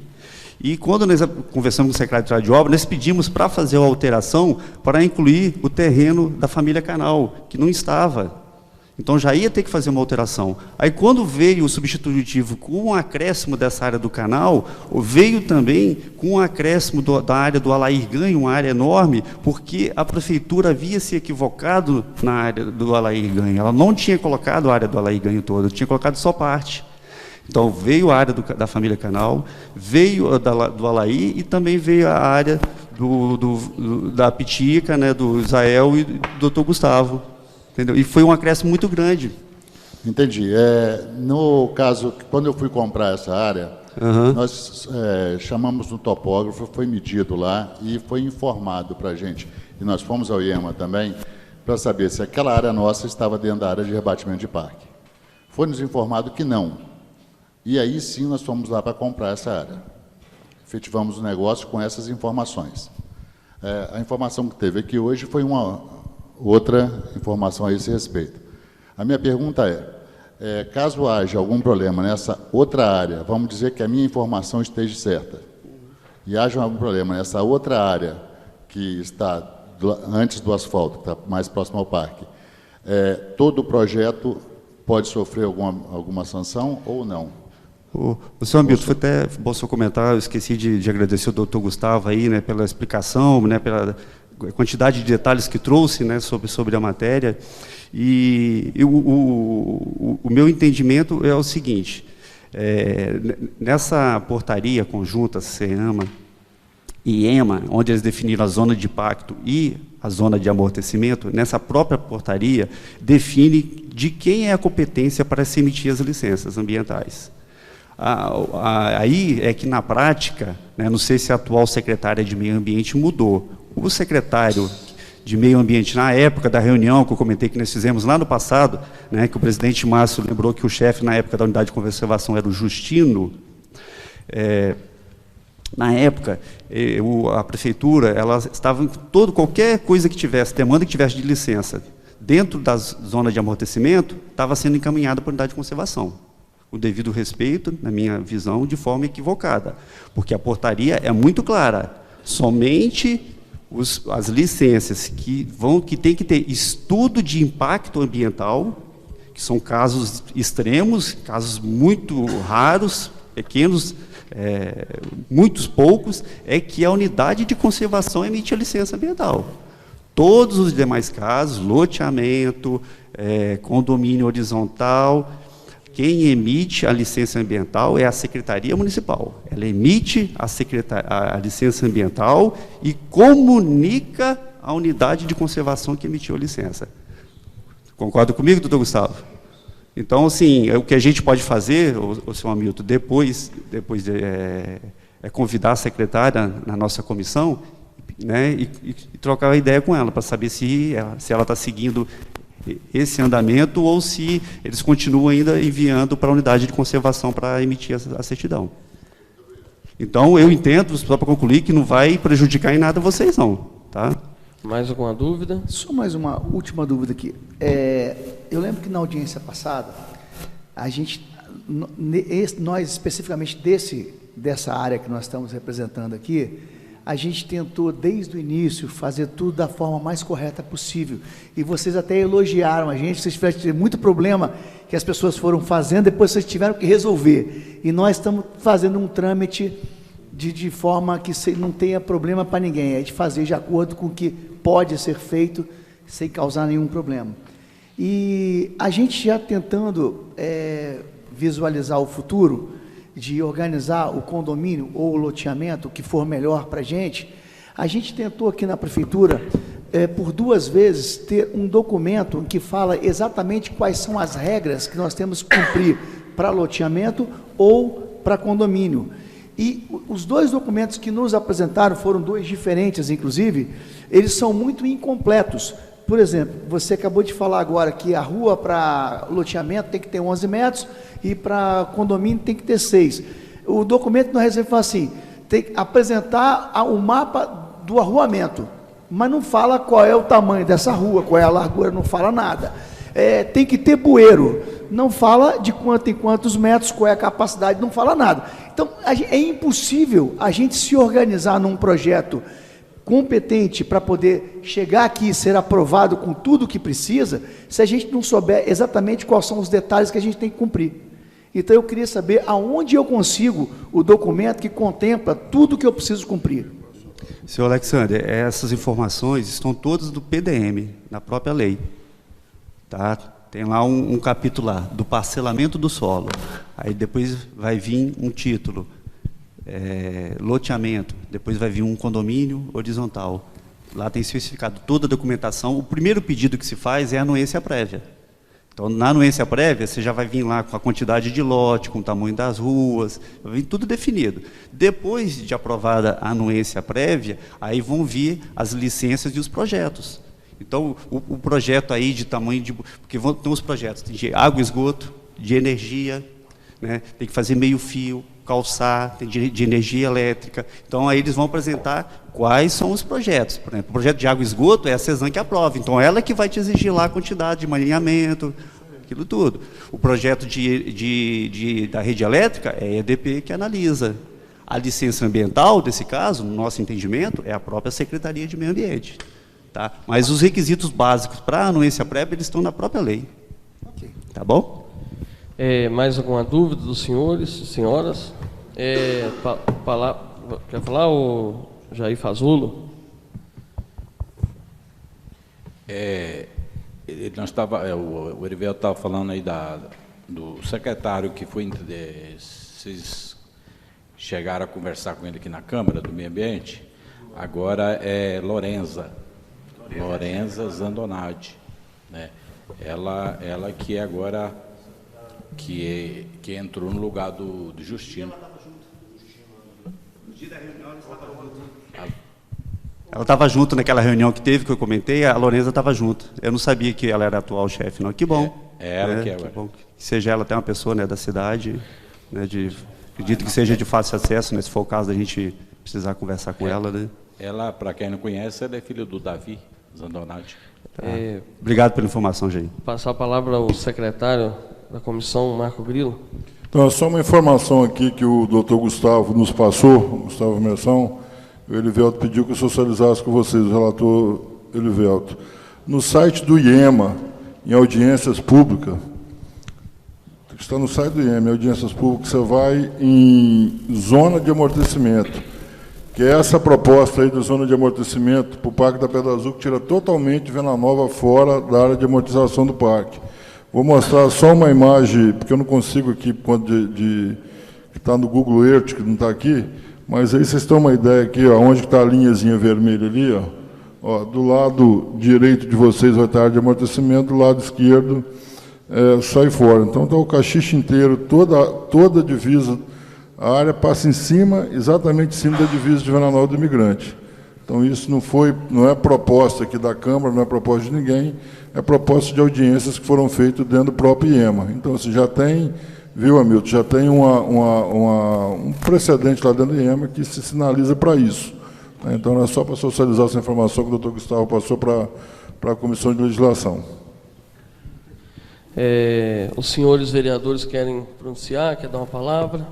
e quando nós conversamos com o secretário de obras, nós pedimos para fazer a alteração para incluir o terreno da família Canal, que não estava. Então, já ia ter que fazer uma alteração. Aí, quando veio o substitutivo com um acréscimo dessa área do canal, veio também com um acréscimo da área do Alair Ganho, uma área enorme, porque a prefeitura havia se equivocado na área do Alair Ganho. Ela não tinha colocado a área do Alair Ganho toda, tinha colocado só parte. Então, veio a área da família Canal, veio do Alair e também veio a área da Pitica, né, do Israel e do Dr. Gustavo. Entendeu? E foi um acréscimo muito grande. Entendi. No caso, quando eu fui comprar essa área, nós chamamos um topógrafo, foi medido lá e foi informado para a gente. E nós fomos ao IEMA também, para saber se aquela área nossa estava dentro da área de rebatimento de parque. Foi nos informado que não. E aí sim nós fomos lá para comprar essa área. Efetivamos o negócio com essas informações. A informação que teve aqui hoje foi uma outra informação a esse respeito. A minha pergunta caso haja algum problema nessa outra área, vamos dizer que a minha informação esteja certa, e haja algum problema nessa outra área que está antes do asfalto, que está mais próximo ao parque, todo o projeto pode sofrer alguma sanção ou não? O senhor Hamilton, foi até bom o seu comentário, eu esqueci de agradecer o doutor Gustavo aí, né, pela explicação, né, pela quantidade de detalhes que trouxe, né, sobre a matéria. E o meu entendimento é o seguinte, nessa portaria conjunta CEAMA e EMA, onde eles definiram a zona de impacto e a zona de amortecimento, nessa própria portaria define de quem é a competência para se emitir as licenças ambientais. Aí é que, na prática, né, não sei se a atual secretária de Meio Ambiente mudou. O secretário de Meio Ambiente, na época da reunião que eu comentei que nós fizemos lá no passado, né, que o presidente Márcio lembrou que o chefe, na época da unidade de conservação, era o Justino, na época, a prefeitura, ela estava em qualquer coisa que tivesse, demanda que tivesse de licença, dentro das zonas de amortecimento, estava sendo encaminhada para a unidade de conservação. O devido respeito, na minha visão, de forma equivocada, porque a portaria é muito clara, somente as licenças que tem que ter estudo de impacto ambiental, que são casos extremos, casos muito raros, pequenos, muitos poucos, é que a unidade de conservação emite a licença ambiental. Todos os demais casos, loteamento, condomínio horizontal, quem emite a licença ambiental é a Secretaria Municipal. Ela emite a licença ambiental e comunica à unidade de conservação que emitiu a licença. Concorda comigo, doutor Gustavo? Então, assim, o que a gente pode fazer, o senhor Hamilton, depois convidar a secretária na nossa comissão, né, e trocar uma ideia com ela, para saber se ela está seguindo esse andamento ou se eles continuam ainda enviando para a unidade de conservação para emitir a certidão. Então, eu entendo, só para concluir, que não vai prejudicar em nada vocês, não. Tá? Mais alguma dúvida? Só mais uma última dúvida aqui. Eu lembro que na audiência passada, nós especificamente dessa área que nós estamos representando aqui, a gente tentou, desde o início, fazer tudo da forma mais correta possível. E vocês até elogiaram a gente, vocês tiveram muito problema que as pessoas foram fazendo, depois vocês tiveram que resolver. E nós estamos fazendo um trâmite de forma que não tenha problema para ninguém, de fazer de acordo com o que pode ser feito, sem causar nenhum problema. E a gente já tentando visualizar o futuro, de organizar o condomínio ou o loteamento, o que for melhor para a gente tentou aqui na prefeitura, por 2 vezes, ter um documento que fala exatamente quais são as regras que nós temos que cumprir para loteamento ou para condomínio. E os 2 documentos que nos apresentaram, foram 2 diferentes, inclusive, eles são muito incompletos. Por exemplo, você acabou de falar agora que a rua para loteamento tem que ter 11 metros e para condomínio tem que ter 6. O documento nós recebemos assim, tem que apresentar o mapa do arruamento, mas não fala qual é o tamanho dessa rua, qual é a largura, não fala nada. Tem que ter bueiro, não fala de quanto em quantos metros, qual é a capacidade, não fala nada. Então, é impossível a gente se organizar num projeto competente para poder chegar aqui e ser aprovado com tudo o que precisa, se a gente não souber exatamente quais são os detalhes que a gente tem que cumprir. Então, eu queria saber aonde eu consigo o documento que contempla tudo que eu preciso cumprir. Senhor Alexander, essas informações estão todas do PDM, na própria lei. Tá? Tem lá um capítulo lá, do parcelamento do solo. Aí depois vai vir um título, loteamento, depois vai vir um condomínio horizontal. Lá tem especificado toda a documentação. O primeiro pedido que se faz é a anuência prévia. Então, na anuência prévia, você já vai vir lá com a quantidade de lote, com o tamanho das ruas, vai vir tudo definido. Depois de aprovada a anuência prévia, aí vão vir as licenças e os projetos. Então, o projeto aí de tamanho de... Porque tem os projetos de água e esgoto, de energia, né? Tem que fazer meio fio, calçar, tem de energia elétrica. Então, aí eles vão apresentar quais são os projetos. Por exemplo, o projeto de água e esgoto é a CESAM que aprova. Então, ela que vai te exigir lá a quantidade de alinhamento, aquilo tudo. O projeto da rede elétrica é a EDP que analisa. A licença ambiental, desse caso, no nosso entendimento, é a própria Secretaria de Meio Ambiente. Tá? Mas os requisitos básicos para a anuência prévia, eles estão na própria lei. Ok. Tá bom? Mais alguma dúvida dos senhores, senhoras? Quer falar, o Jair Fazulo? O Erivelto estava falando aí do secretário que foi... Vocês chegaram a conversar com ele aqui na Câmara do Meio Ambiente. Agora é Lorenza Zandonati, né? Ela que agora que entrou no lugar do Justino. Ela estava junto naquela reunião que teve, que eu comentei, a Lorenza estava junto. Eu não sabia que ela era a atual chefe, não. Que bom. Ela que é agora. Que bom. Que seja ela até uma pessoa, né, da cidade, né, acredito que seja de fácil acesso, né, se for o caso da gente precisar conversar com ela, né? Ela, para quem não conhece, ela é filha do Davi Zandonati. Tá. Obrigado pela informação, Jair. Passar a palavra ao secretário da comissão, Marco Grilo. Então, é só uma informação aqui que o doutor Gustavo nos passou, Gustavo Messão. O Elivelto pediu que eu socializasse com vocês, o relator Elivelto. No site do IEMA, em audiências públicas, está no site do IEMA, em audiências públicas, você vai em zona de amortecimento, que é essa proposta aí da zona de amortecimento para o Parque da Pedra Azul, que tira totalmente Venda Nova fora da área de amortização do parque. Vou mostrar só uma imagem, porque eu não consigo aqui, por conta que está no Google Earth, que não está aqui, mas aí vocês têm uma ideia aqui, ó, onde está a linhazinha vermelha ali, ó, do lado direito de vocês vai estar a área de amortecimento, do lado esquerdo sai fora. Então está o cachiche inteiro, toda a divisa, a área passa em cima, exatamente em cima da divisa de Venda Nova do Imigrante. Então isso não é proposta aqui da Câmara, não é proposta de ninguém, é proposta de audiências que foram feitas dentro do próprio IEMA. Então você já tem, viu, Hamilton, já tem um precedente lá dentro do IEMA que se sinaliza para isso. Então é só para socializar essa informação que o doutor Gustavo passou para a Comissão de Legislação. Os senhores vereadores querem pronunciar, quer dar uma palavra?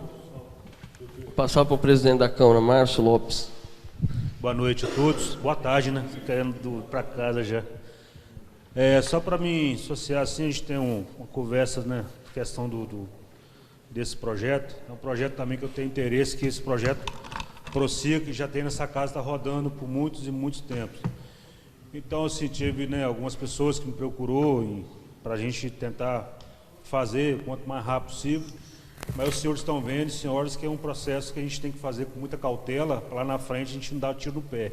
Vou passar para o presidente da Câmara, Márcio Lopes. Boa noite a todos. Boa tarde, né? Querendo ir para casa já. Só para me associar assim, a gente tem uma conversa, né? Questão desse projeto. É um projeto também que eu tenho interesse que esse projeto prossiga, que já tem nessa casa, está rodando por muitos e muitos tempos. Então, assim, tive, né, algumas pessoas que me procurou para a gente tentar fazer o quanto mais rápido possível. Mas os senhores estão vendo, senhoras, que é um processo que a gente tem que fazer com muita cautela, para lá na frente a gente não dar tiro no pé.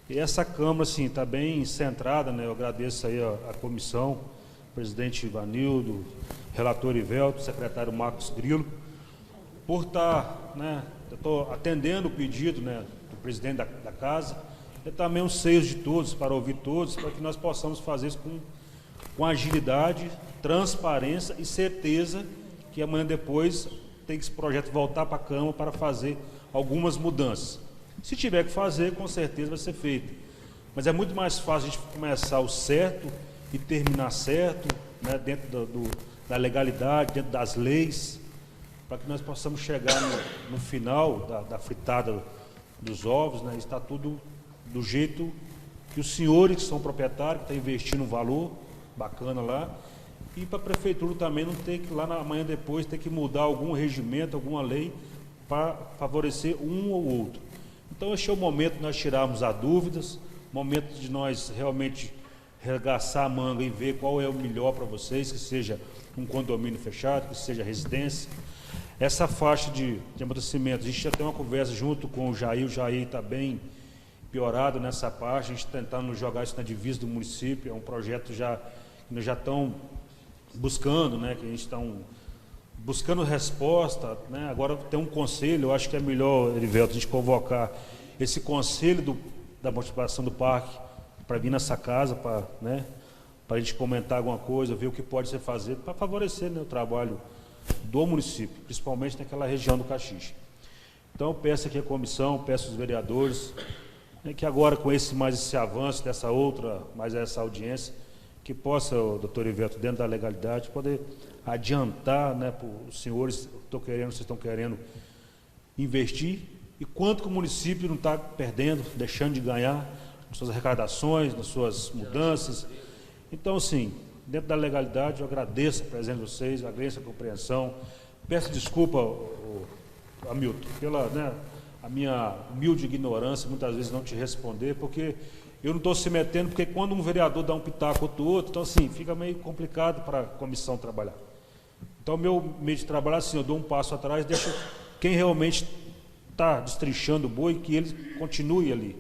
E essa Câmara, assim, está bem centrada, né? Eu agradeço aí a comissão, o presidente Ivanildo, relator Ivelto, secretário Marcos Grilo, por estar, né, eu estou atendendo o pedido, né, do presidente da casa, e também os seios de todos, para ouvir todos, para que nós possamos fazer isso com agilidade, transparência e certeza que amanhã depois tem que esse projeto voltar para a Câmara para fazer algumas mudanças. Se tiver que fazer, com certeza vai ser feito. Mas é muito mais fácil a gente começar o certo e terminar certo, né, dentro da legalidade, dentro das leis, para que nós possamos chegar no final da fritada dos ovos, né, está tudo do jeito que os senhores que são proprietários, que estão investindo um valor bacana lá, e para a prefeitura também não ter que, lá na manhã depois, ter que mudar algum regimento, alguma lei, para favorecer um ou outro. Então, este é o momento de nós tirarmos as dúvidas, momento de nós realmente regaçar a manga e ver qual é o melhor para vocês, que seja um condomínio fechado, que seja residência. Essa faixa de amortecimento, a gente já tem uma conversa junto com o Jair está bem piorado nessa parte, a gente tentando jogar isso na divisa do município, é um projeto que nós já estamos buscando, né, que a gente está buscando resposta, né? Agora tem um conselho, eu acho que é melhor, Erivelto, a gente convocar esse conselho da motivação do parque para vir nessa casa, para, né, a gente comentar alguma coisa, ver o que pode ser feito para favorecer, né, o trabalho do município, principalmente naquela região do Caxixe. Então eu peço aqui a comissão, peço aos vereadores, né, que agora com mais esse avanço dessa outra, mais essa audiência, que possa, o doutor Erivelto, dentro da legalidade, poder adiantar, né, para os senhores, vocês estão querendo investir, e quanto que o município não está perdendo, deixando de ganhar, suas arrecadações, nas suas mudanças. Então, assim, dentro da legalidade, eu agradeço a presença de vocês, agradeço a compreensão. Peço desculpa, Hamilton, pela a minha humilde ignorância, muitas vezes não te responder, porque eu não estou se metendo, porque quando um vereador dá um pitaco ou outro, então, assim, fica meio complicado para a comissão trabalhar. Então, o meu meio de trabalhar, assim, eu dou um passo atrás, deixo quem realmente está destrinchando o boi, que ele continue ali.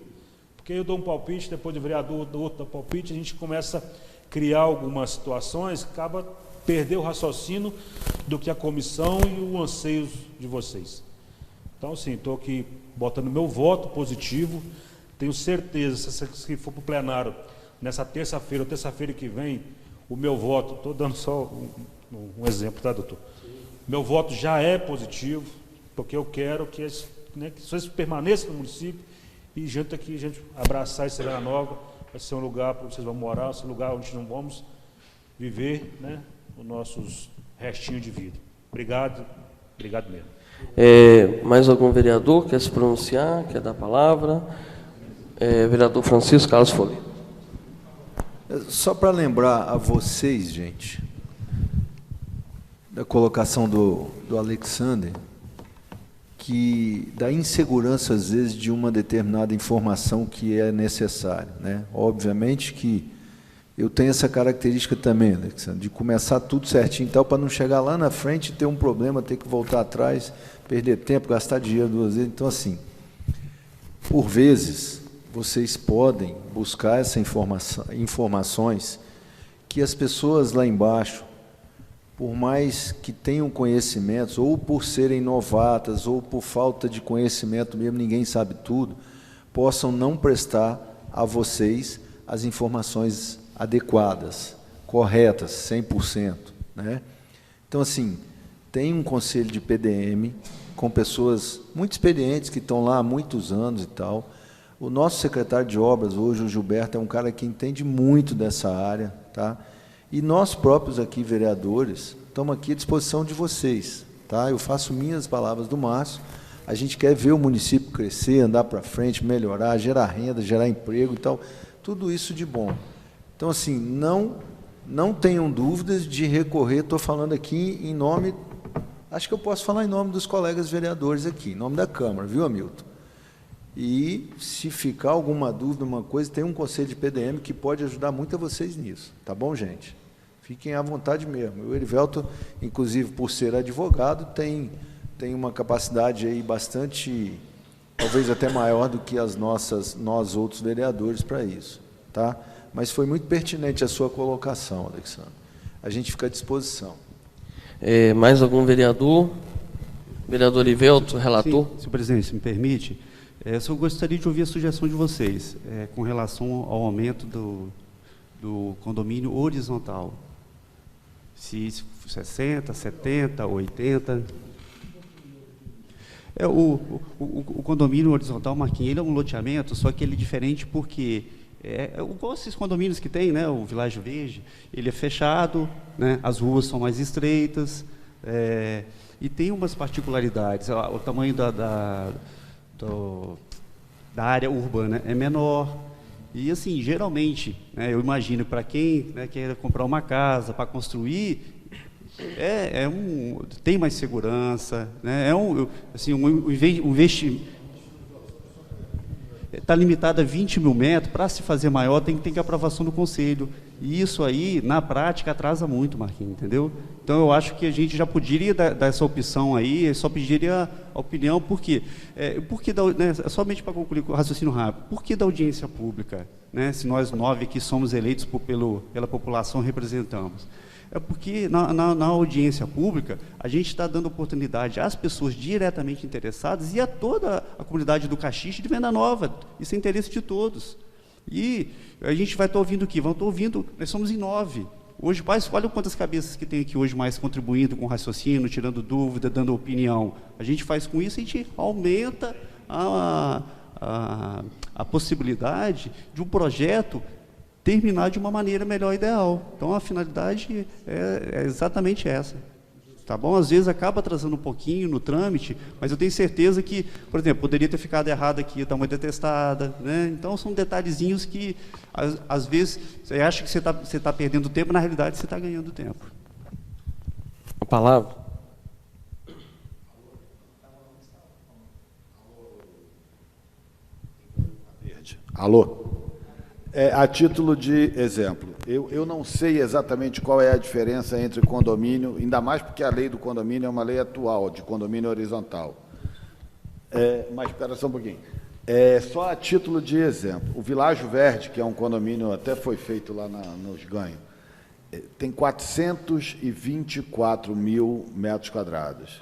Porque eu dou um palpite, depois do vereador do outro dá palpite, a gente começa a criar algumas situações, acaba perder o raciocínio do que a comissão e o anseio de vocês. Então, assim, estou aqui botando meu voto positivo. Tenho certeza, se for para o plenário, nessa terça-feira ou terça-feira que vem, o meu voto, estou dando só um exemplo, tá, doutor? Meu voto já é positivo, porque eu quero que vocês permaneçam no município e junto aqui a gente abraçar essa Serra Nova, vai ser um lugar para vocês vão morar, vai ser um lugar onde não vamos viver, né, os nossos restinhos de vida. Obrigado, obrigado mesmo. Mais algum vereador quer se pronunciar, quer dar a palavra? Vereador Francisco Carlos Folli. Só para lembrar a vocês, gente, da colocação do Alexander, que da insegurança, às vezes, de uma determinada informação que é necessária, né? Obviamente que eu tenho essa característica também, Alexandre, de começar tudo certinho e tal, para não chegar lá na frente e ter um problema, ter que voltar atrás, perder tempo, gastar dinheiro duas vezes. Então, assim, por vezes, vocês podem buscar essa informações que as pessoas lá embaixo, por mais que tenham conhecimentos, ou por serem novatas, ou por falta de conhecimento mesmo, ninguém sabe tudo, possam não prestar a vocês as informações adequadas, corretas, 100%. Né? Então, assim, tem um conselho de PDM com pessoas muito experientes que estão lá há muitos anos e tal. O nosso secretário de obras, hoje, o Gilberto, é um cara que entende muito dessa área, tá? E nós próprios aqui, vereadores, estamos aqui à disposição de vocês, tá? Eu faço minhas palavras do Márcio. A gente quer ver o município crescer, andar para frente, melhorar, gerar renda, gerar emprego e tal. Tudo isso de bom. Então, assim, não tenham dúvidas de recorrer. Estou falando aqui em nome, acho que eu posso falar em nome dos colegas vereadores aqui, em nome da Câmara, viu, Hamilton? E, se ficar alguma dúvida, uma coisa, tem um conselho de PDM que pode ajudar muito a vocês nisso. Tá bom, gente? Fiquem à vontade mesmo. O Erivelto, inclusive, por ser advogado, tem uma capacidade aí bastante, talvez até maior do que nós outros vereadores para isso. Tá? Mas foi muito pertinente a sua colocação, Alexandre. A gente fica à disposição. Mais algum vereador? Vereador Erivelto, relator? Sim, senhor presidente, se me permite, eu só gostaria de ouvir a sugestão de vocês com relação ao aumento do condomínio horizontal. Se 60, 70, 80. O condomínio horizontal, Marquinhos, ele é um loteamento, só que ele é diferente porque igual esses condomínios que tem, né, o Vilagem Verde, ele é fechado, né, as ruas são mais estreitas, e tem umas particularidades. O tamanho da área urbana é menor. E, assim, geralmente, né, eu imagino, para quem, né, quer comprar uma casa, para construir, tem mais segurança, né, assim, um investimento está limitado a 20 mil metros. Para se fazer maior, tem que ter aprovação do conselho. E isso aí, na prática, atrasa muito, Marquinhos, entendeu? Então, eu acho que a gente já poderia dar essa opção aí, só pediria a opinião, por quê? Né, somente para concluir o raciocínio rápido, por que da audiência pública, né, se nós 9 aqui somos eleitos pela população representamos? É porque na audiência pública a gente está dando oportunidade às pessoas diretamente interessadas e a toda a comunidade do Caxixe de Venda Nova. Isso é interesse de todos. E a gente vai estar ouvindo o quê? Vão estar ouvindo, nós somos em 9. Hoje, olha quantas cabeças que tem aqui hoje mais contribuindo com raciocínio, tirando dúvida, dando opinião. A gente faz com isso, a gente aumenta a possibilidade de um projeto terminar de uma maneira melhor e ideal. Então, a finalidade é exatamente essa. tá bom? Às vezes acaba atrasando um pouquinho no trâmite, mas eu tenho certeza que, por exemplo, poderia ter ficado errado aqui, está muito atestada, né? Então, são detalhezinhos que, às vezes, você acha que você está perdendo tempo, na realidade, você está ganhando tempo. A palavra. Alô? A título de exemplo, eu não sei exatamente qual é a diferença entre condomínio, ainda mais porque a lei do condomínio é uma lei atual, de condomínio horizontal. Mas espera só um pouquinho. Só a título de exemplo, o Világio Verde, que é um condomínio, até foi feito lá nos Ganhos, tem 424 mil metros quadrados.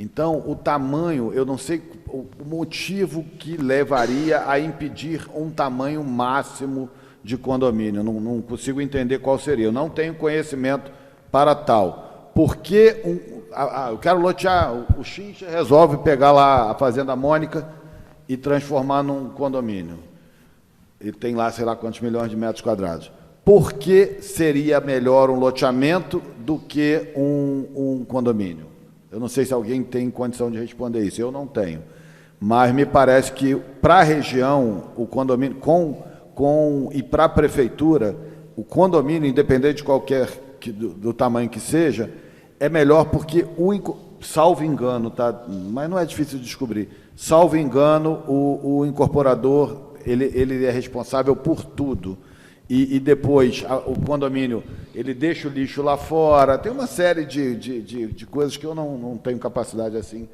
Então, o tamanho, eu não sei o motivo que levaria a impedir um tamanho máximo de condomínio. Não consigo entender qual seria. Eu não tenho conhecimento para tal. Por que eu quero lotear, o Chincha resolve pegar lá a Fazenda Mônica e transformar num condomínio. Ele tem lá, sei lá quantos milhões de metros quadrados. Por que seria melhor um loteamento do que um condomínio? Eu não sei se alguém tem condição de responder isso, eu não tenho. Mas me parece que, para a região, o condomínio, e para a prefeitura, o condomínio, independente de qualquer, do tamanho que seja, é melhor porque, salvo engano, tá? Mas não é difícil de descobrir, salvo engano, o incorporador, ele é responsável por tudo. E depois, o condomínio, ele deixa o lixo lá fora, tem uma série de coisas que eu não tenho capacidade assim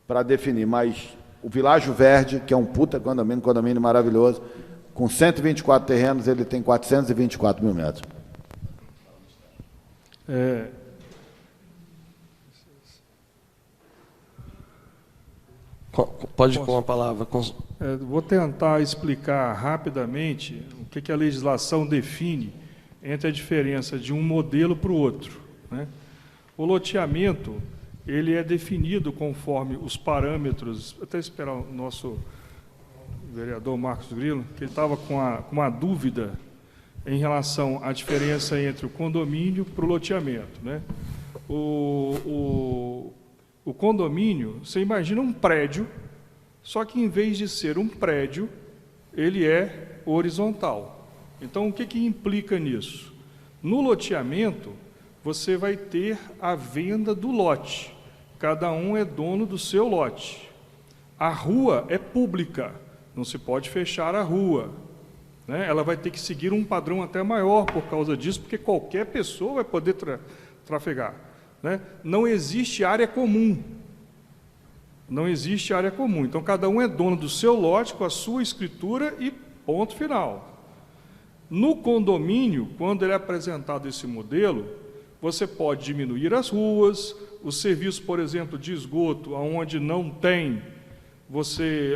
para definir, mas o Világio Verde, que é um puta condomínio maravilhoso, com 124 terrenos, ele tem 424 mil metros. Pode pôr uma palavra. Vou tentar explicar rapidamente o que a legislação define entre a diferença de um modelo para o outro, né? O loteamento, ele é definido conforme os parâmetros, até esperar o nosso vereador Marcos Grilo, que ele estava com uma dúvida em relação à diferença entre o condomínio para o loteamento, né? O condomínio, você imagina um prédio, só que em vez de ser um prédio, ele é horizontal. Então, o que implica nisso? No loteamento, você vai ter a venda do lote. Cada um é dono do seu lote. A rua é pública, não se pode fechar a rua, né? Ela vai ter que seguir um padrão até maior por causa disso, porque qualquer pessoa vai poder trafegar, né? Não existe área comum. Não existe área comum. Então, cada um é dono do seu lote, com a sua escritura e ponto final. No condomínio, quando ele é apresentado esse modelo, você pode diminuir as ruas, os serviços, por exemplo, de esgoto, onde não tem,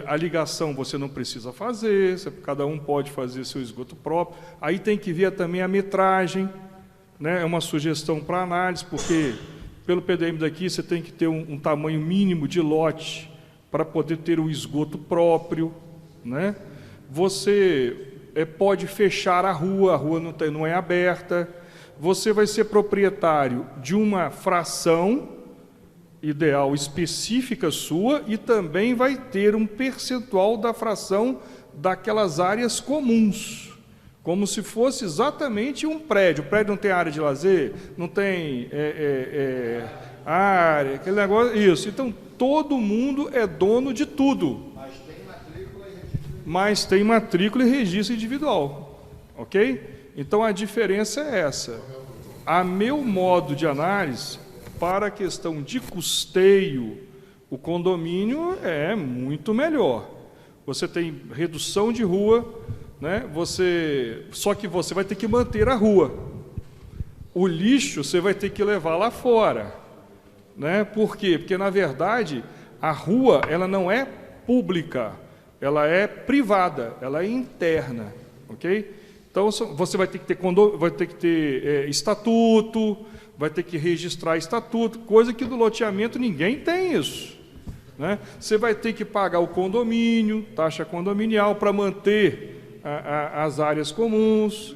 a ligação você não precisa fazer, cada um pode fazer seu esgoto próprio. Aí tem que ver também a metragem, né? É uma sugestão para análise, porque pelo PDM daqui você tem que ter um tamanho mínimo de lote para poder ter o esgoto próprio, né? Você pode fechar a rua não é aberta. Você vai ser proprietário de uma fração ideal específica sua e também vai ter um percentual da fração daquelas áreas comuns, como se fosse exatamente um prédio. O prédio não tem área de lazer, não tem área, aquele negócio, isso. Então, todo mundo é dono de tudo. Mas tem matrícula e registro individual, ok? Então, a diferença é essa. A meu modo de análise, para a questão de custeio, o condomínio é muito melhor. Você tem redução de rua, né? Só que você vai ter que manter a rua. O lixo você vai ter que levar lá fora, né? Por quê? Porque, na verdade, a rua ela não é pública, ela é privada, ela é interna, ok? Então, você vai ter que ter, estatuto, vai ter que registrar estatuto, coisa que do loteamento ninguém tem isso, né? Você vai ter que pagar o condomínio, taxa condominial, para manter as áreas comuns.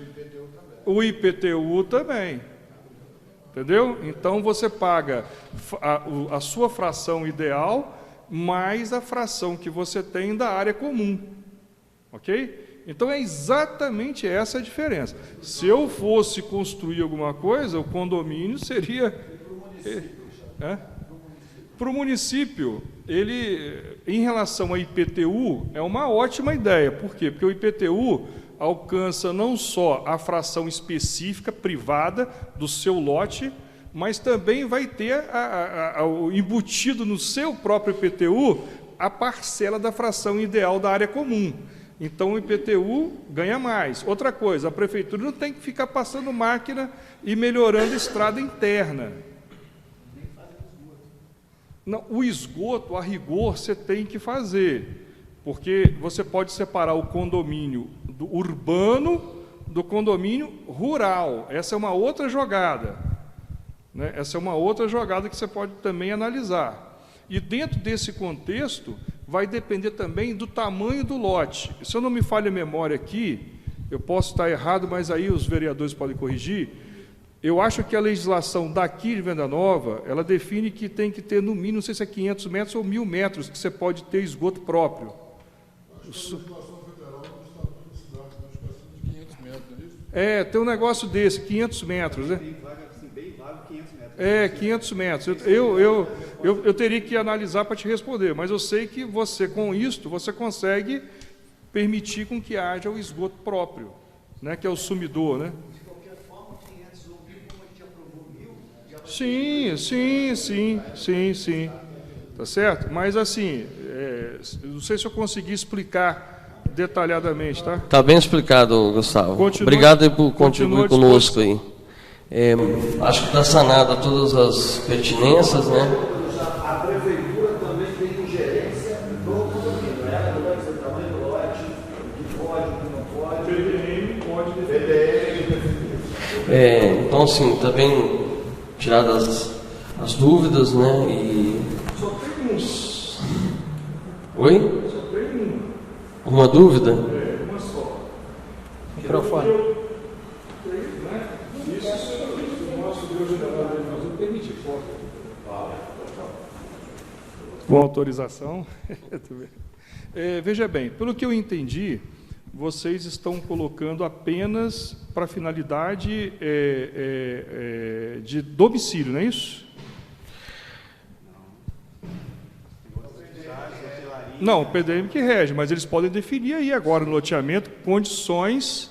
O IPTU também. Entendeu? Então, você paga a sua fração ideal mais a fração que você tem da área comum. Ok? Então, é exatamente essa a diferença. Se eu fosse construir alguma coisa, o condomínio seria... Para o município, ele, em relação ao IPTU, é uma ótima ideia. Por quê? Porque o IPTU alcança não só a fração específica, privada, do seu lote, mas também vai ter embutido no seu próprio IPTU a parcela da fração ideal da área comum. Então, o IPTU ganha mais. Outra coisa, a prefeitura não tem que ficar passando máquina e melhorando a estrada interna. Não, o esgoto, a rigor, você tem que fazer, porque você pode separar o condomínio urbano do condomínio rural. Essa é uma outra jogada, né? Essa é uma outra jogada que você pode também analisar. E dentro desse contexto, vai depender também do tamanho do lote. Se eu não me falha a memória aqui, eu posso estar errado, mas aí os vereadores podem corrigir. Eu acho que a legislação daqui de Venda Nova, ela define que tem que ter no mínimo, não sei se é 500 metros ou 1.000 metros, que você pode ter esgoto próprio. Tem um negócio desse, 500 metros, né? 500 metros. Eu teria que analisar para te responder, mas eu sei que você, com isto, você consegue permitir com que haja o esgoto próprio, né? Que é o sumidor, né? Sim. Tá certo? Mas, assim, não sei se eu consegui explicar detalhadamente, tá? Está bem explicado, Gustavo. Obrigado por contribuir conosco aí. Acho que está sanada todas as pertinências, né? A prefeitura também tem ingerência no condomínio, né? Não vai dizer o tamanho do lote, o que pode, o que não pode. PDM pode definir. Então, assim, também tiradas as dúvidas, né? E... Só tem uns. Oi? Só tem uma dúvida? Uma só. Microfone. Isso o nosso Deus geral deve fazer permitir. Com autorização. Veja bem, pelo que eu entendi, vocês estão colocando apenas para finalidade de domicílio, não é isso? Não, o PDM que rege, mas eles podem definir aí agora no loteamento condições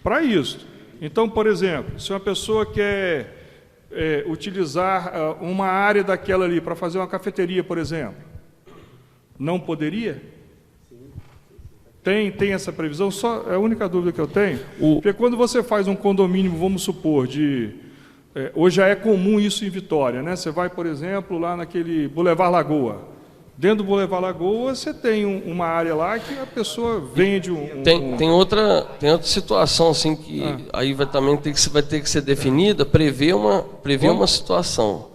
para isso. Então, por exemplo, se uma pessoa quer utilizar uma área daquela ali para fazer uma cafeteria, por exemplo, não poderia? Tem essa previsão? Só é a única dúvida que eu tenho. Porque quando você faz um condomínio, vamos supor, hoje já é comum isso em Vitória, né? Você vai, por exemplo, lá naquele Boulevard Lagoa. Dentro do Boulevard Lagoa, você tem uma área lá que a pessoa vende Tem outra situação assim que aí vai ter que ser definida, prever uma situação.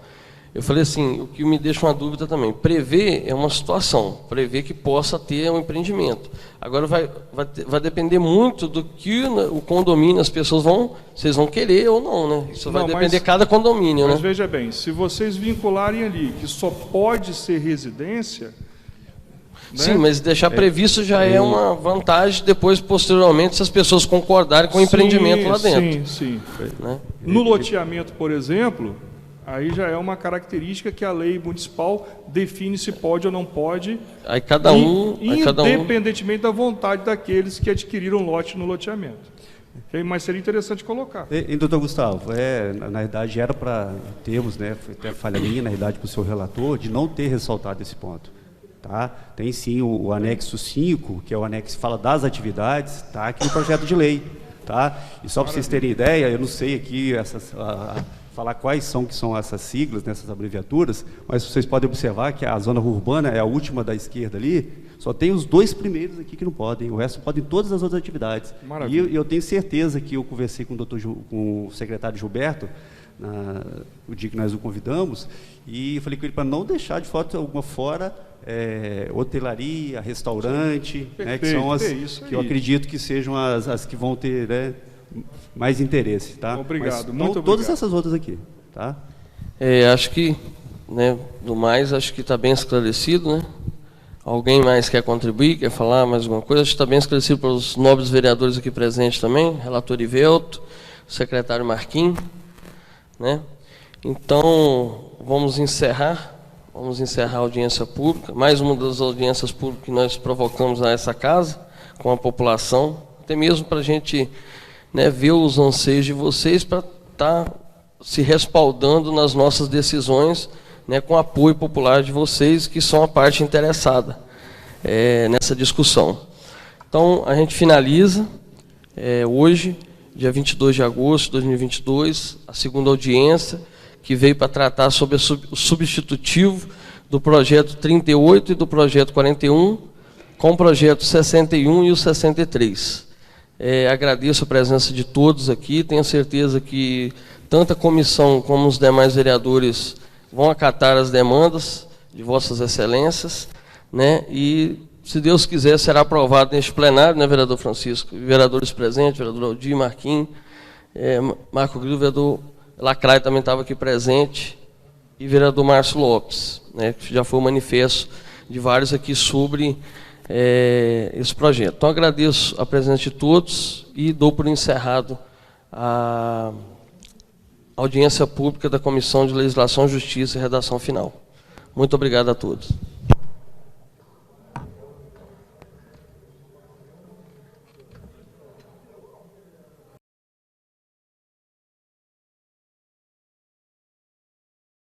Eu falei assim, o que me deixa uma dúvida também, prever é uma situação, prever que possa ter um empreendimento. Agora vai depender muito do que o condomínio, vocês vão querer ou não, né? Isso vai depender de cada condomínio, mas né? Veja bem, se vocês vincularem ali que só pode ser residência... Sim, né? Mas deixar previsto já é uma vantagem, depois, posteriormente, se as pessoas concordarem com o empreendimento lá dentro. Sim. Né? No loteamento, por exemplo... Aí já é uma característica que a lei municipal define se pode ou não pode, aí cada um, independentemente da vontade daqueles que adquiriram lote no loteamento. Mas seria interessante colocar. Doutor Gustavo, na verdade era para termos, né, foi até falha minha, na verdade, para o seu relator, de não ter ressaltado esse ponto. Tá? Tem sim o anexo 5, que é o anexo que fala das atividades, está aqui no projeto de lei. Tá? E só para vocês terem ideia, eu não sei aqui falar quais são essas siglas, nessas abreviaturas, mas vocês podem observar que a zona urbana é a última da esquerda ali, só tem os 2 primeiros aqui que não podem, o resto podem todas as outras atividades. Maravilha. E eu tenho certeza que eu conversei com o secretário Gilberto, o dia que nós o convidamos, e eu falei com ele para não deixar de forma alguma fora hotelaria, restaurante, né, que são as que eu acredito que sejam as que vão ter, né, mais interesse, tá? Obrigado, mas, muito obrigado. Todas essas outras aqui. Tá? Acho que, né, do mais, acho que está bem esclarecido, né? Alguém mais quer contribuir, quer falar mais alguma coisa? Acho que está bem esclarecido pelos nobres vereadores aqui presentes também, relator Ivelto, secretário Marquinhos, né? Então, vamos encerrar a audiência pública, mais uma das audiências públicas que nós provocamos nessa casa, com a população, até mesmo para a gente, né, ver os anseios de vocês, para estar se respaldando nas nossas decisões, né, com o apoio popular de vocês, que são a parte interessada nessa discussão. Então, a gente finaliza hoje, dia 22 de agosto de 2022, a segunda audiência, que veio para tratar sobre o substitutivo do projeto 38 e do projeto 41, com o projeto 61 e o 63. Agradeço a presença de todos aqui, tenho certeza que tanto a comissão como os demais vereadores vão acatar as demandas de vossas excelências, né? E, se Deus quiser, será aprovado neste plenário, né, vereador Francisco? Vereadores presentes, vereador Aldir, Marquinhos, Marco Grilo, vereador Lacraia também estava aqui presente, e vereador Márcio Lopes, né, que já foi o manifesto de vários aqui sobre esse projeto. Então, agradeço a presença de todos e dou por encerrado a audiência pública da Comissão de Legislação, Justiça e Redação Final. Muito obrigado a todos.